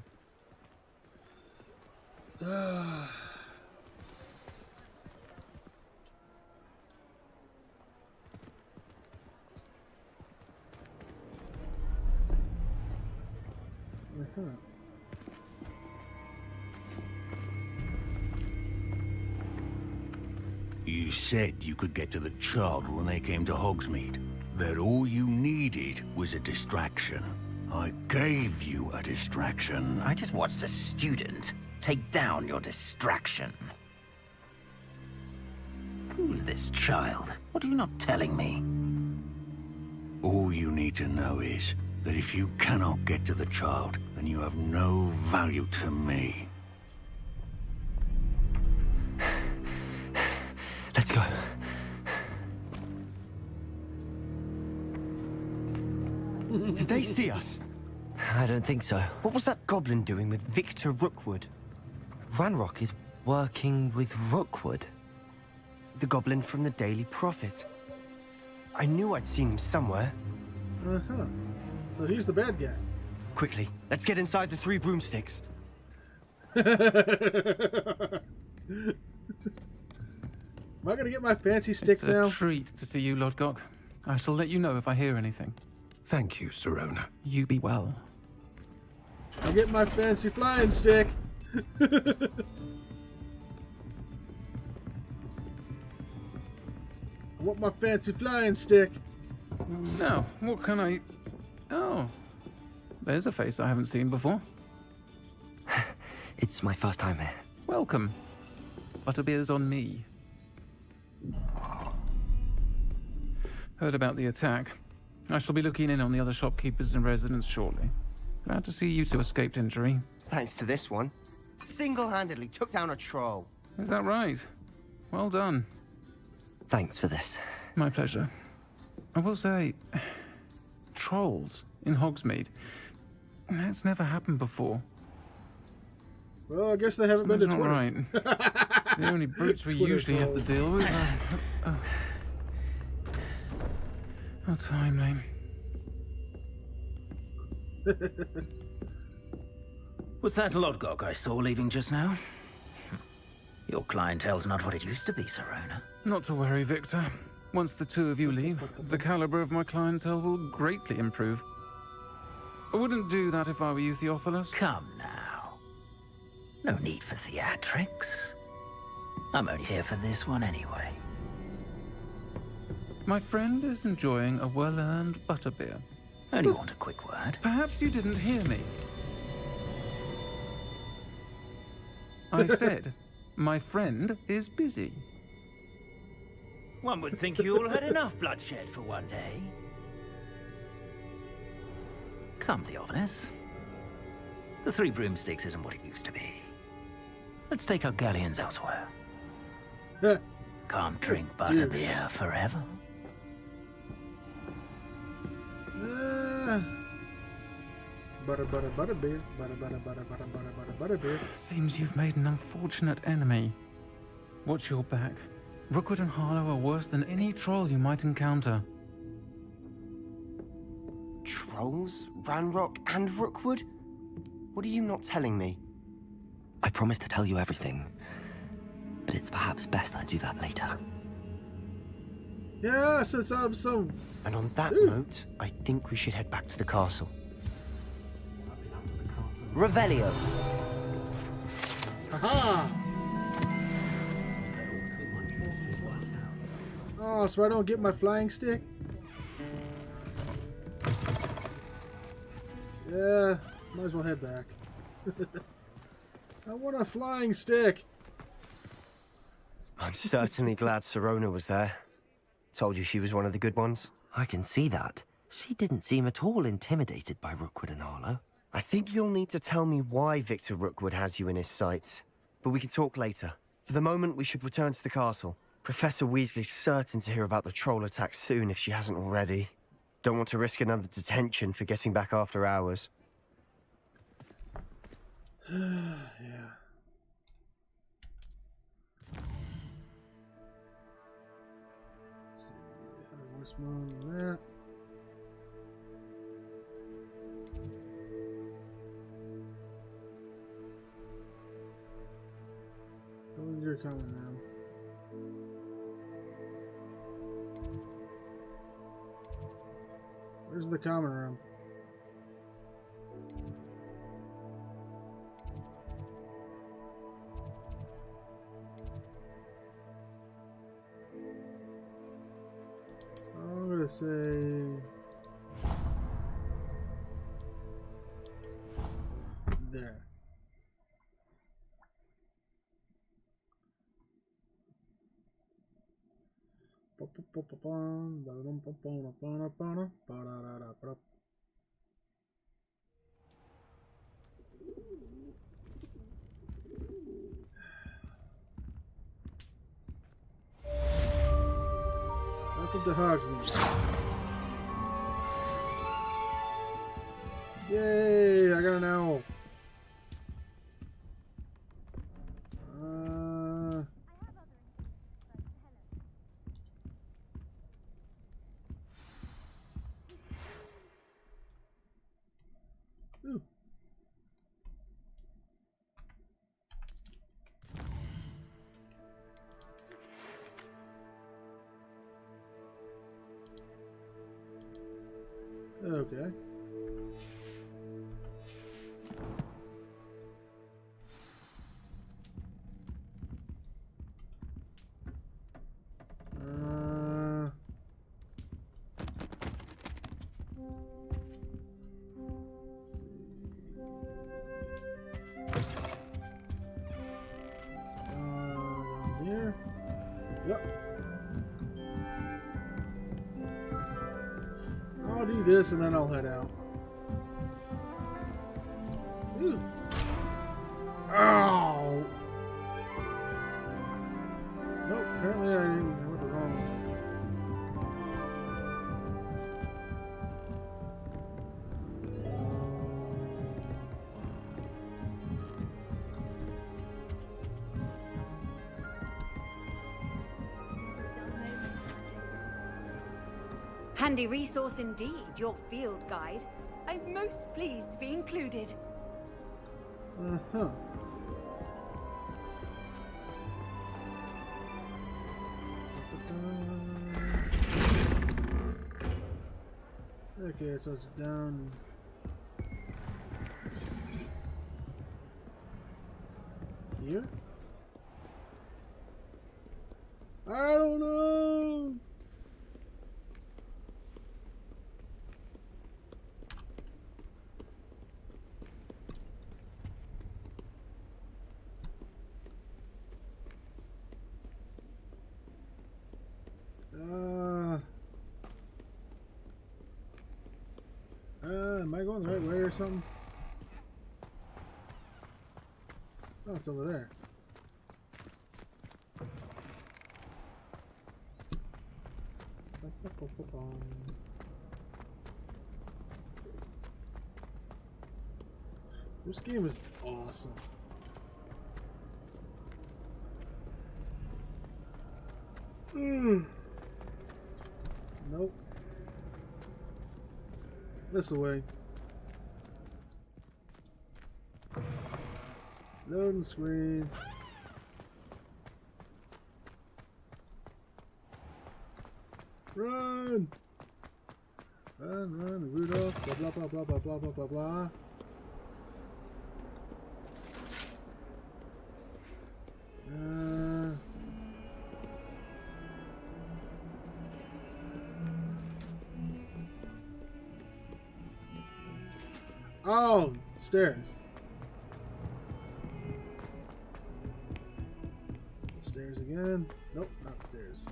You said you could get to the child when they came to Hogsmeade. That all you needed was a distraction. I gave you a distraction. I just watched a student take down your distraction. Who's this child? What are you not telling me? All you need to know is that if you cannot get to the child, then you have no value to me. Let's go. Did they see us? I don't think so. What was that goblin doing with Victor Rookwood? Ranrock is working with Rookwood. The goblin from the Daily Prophet. I knew I'd seen him somewhere. Uh-huh. So he's the bad guy. Quickly, let's get inside the 3 broomsticks. Am I gonna get my fancy sticks now? It's a treat to see you, Lodgok. I shall let you know if I hear anything. Thank you, Serona. You be well. I'll get my fancy flying stick. I want my fancy flying stick. Now, what can I... Oh, there's a face I haven't seen before. It's my first time here. Welcome. Butterbeer's on me. Heard about the attack. I shall be looking in on the other shopkeepers and residents shortly. Glad to see you two escaped injury. Thanks to this one. Single-handedly took down a troll. Is that right? Well done. Thanks for this. My pleasure. I will say, trolls in Hogsmeade. That's never happened before. Well, I guess they haven't been to That's not Twitter. right. The only brutes we Twitter usually have to trolls. deal with are... How timely. Was that Lodgok I saw leaving just now? Your clientele's not what it used to be, Serona. Not to worry, Victor. Once the two of you leave, the caliber of my clientele will greatly improve. I wouldn't do that if I were you, Theophilus. Come now. No need for theatrics. I'm only here for this one anyway. My friend is enjoying a well-earned butterbeer. Only want a quick word. Perhaps you didn't hear me. I said, my friend is busy. One would think you all had enough bloodshed for one day. Come, Theophilus. The 3 broomsticks isn't what it used to be. Let's take our galleons elsewhere. Can't drink butterbeer forever. Butterbeer. Butterbeer. Seems you've made an unfortunate enemy. Watch your back. Rookwood and Harlow are worse than any troll you might encounter. Trolls? Ranrock and Rookwood? What are you not telling me? I promised to tell you everything, but it's perhaps best I do that later. Yeah, since I'm so... And on that note, I think we should head back to the castle. Revelio. Haha! Oh, so I don't get my flying stick? Yeah, might as well head back. I want a flying stick! I'm certainly glad Serona was there. Told you she was one of the good ones. I can see that. She didn't seem at all intimidated by Rookwood and Harlow. I think you'll need to tell me why Victor Rookwood has you in his sights. But we can talk later. For the moment, we should return to the castle. Professor Weasley's certain to hear about the troll attack soon if she hasn't already. Don't want to risk another detention for getting back after hours. Yeah. Let's see. What's more than that? Oh, you're coming now. Where's the common room? say there. Welcome to Hogsmeade. Yay! I got an owl. Ooh. Okay. Here. Yep. I'll do this and then I'll head out. Ooh. Ow! Nope, apparently I went the wrong way. Handy resource indeed, your field guide. I'm most pleased to be included. Uh-huh. Okay, so it's down here? I don't know! Am I going the right way or something? Oh, it's over there. This game is awesome. Nope. This away. Loading screen. Run! Run, Rudolph, blah blah blah blah blah blah blah blah blah. Oh, stairs. Stairs again. Nope, not stairs.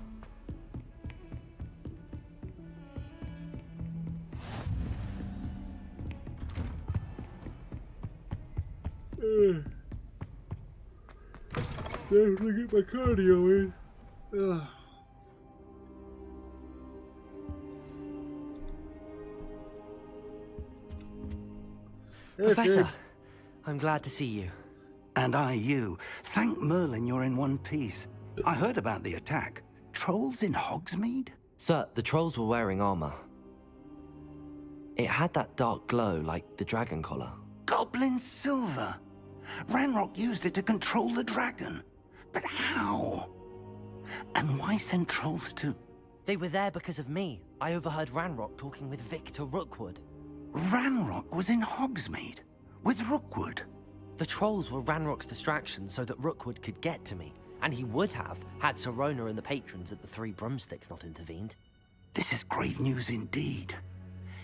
Definitely get my cardio in. Ugh. Professor, I'm glad to see you. And I you. Thank Merlin you're in one piece. I heard about the attack. Trolls in Hogsmeade? Sir, the trolls were wearing armor. It had that dark glow like the dragon collar. Goblin silver. Ranrock used it to control the dragon. But how? And why send trolls too? They were there because of me. I overheard Ranrock talking with Victor Rookwood. Ranrock was in Hogsmeade? With Rookwood? The trolls were Ranrock's distraction so that Rookwood could get to me. And he would have, had Sirona and the patrons at the Three Broomsticks not intervened. This is grave news indeed.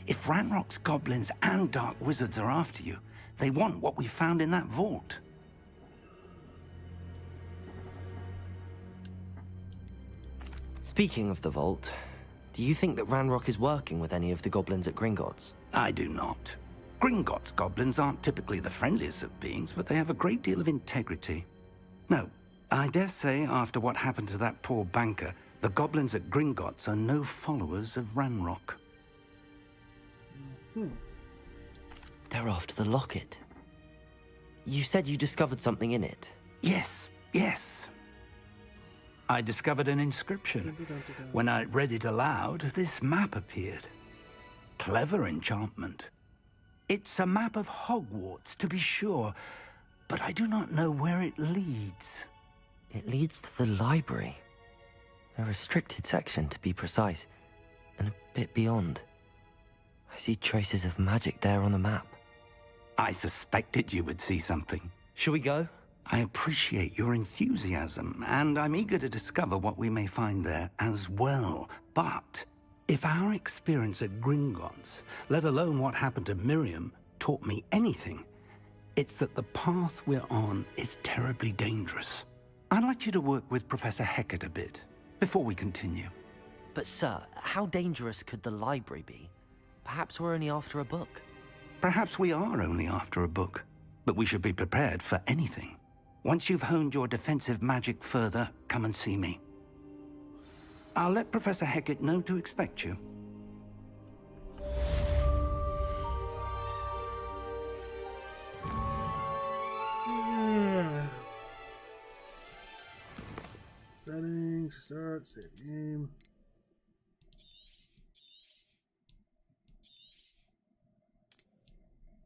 If Ranrock's goblins and dark wizards are after you, they want what we found in that vault. Speaking of the vault, do you think that Ranrock is working with any of the goblins at Gringotts? I do not. Gringotts goblins aren't typically the friendliest of beings, but they have a great deal of integrity. No, I dare say after what happened to that poor banker, the goblins at Gringotts are no followers of Ranrock. They're after the locket. You said you discovered something in it. Yes, yes. I discovered an inscription. When I read it aloud, this map appeared. Clever enchantment. It's a map of Hogwarts, to be sure, but I do not know where it leads. It leads to the library. A restricted section, to be precise, and a bit beyond. I see traces of magic there on the map. I suspected you would see something. Shall we go? I appreciate your enthusiasm, and I'm eager to discover what we may find there as well. But if our experience at Gringotts, let alone what happened to Miriam, taught me anything, it's that the path we're on is terribly dangerous. I'd like you to work with Professor Hecat a bit before we continue. But sir, how dangerous could the library be? Perhaps we're only after a book. Perhaps we are only after a book, but we should be prepared for anything. Once you've honed your defensive magic further, come and see me. I'll let Professor Hecat know to expect you. Settings, start, save game.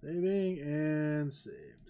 Saving and save.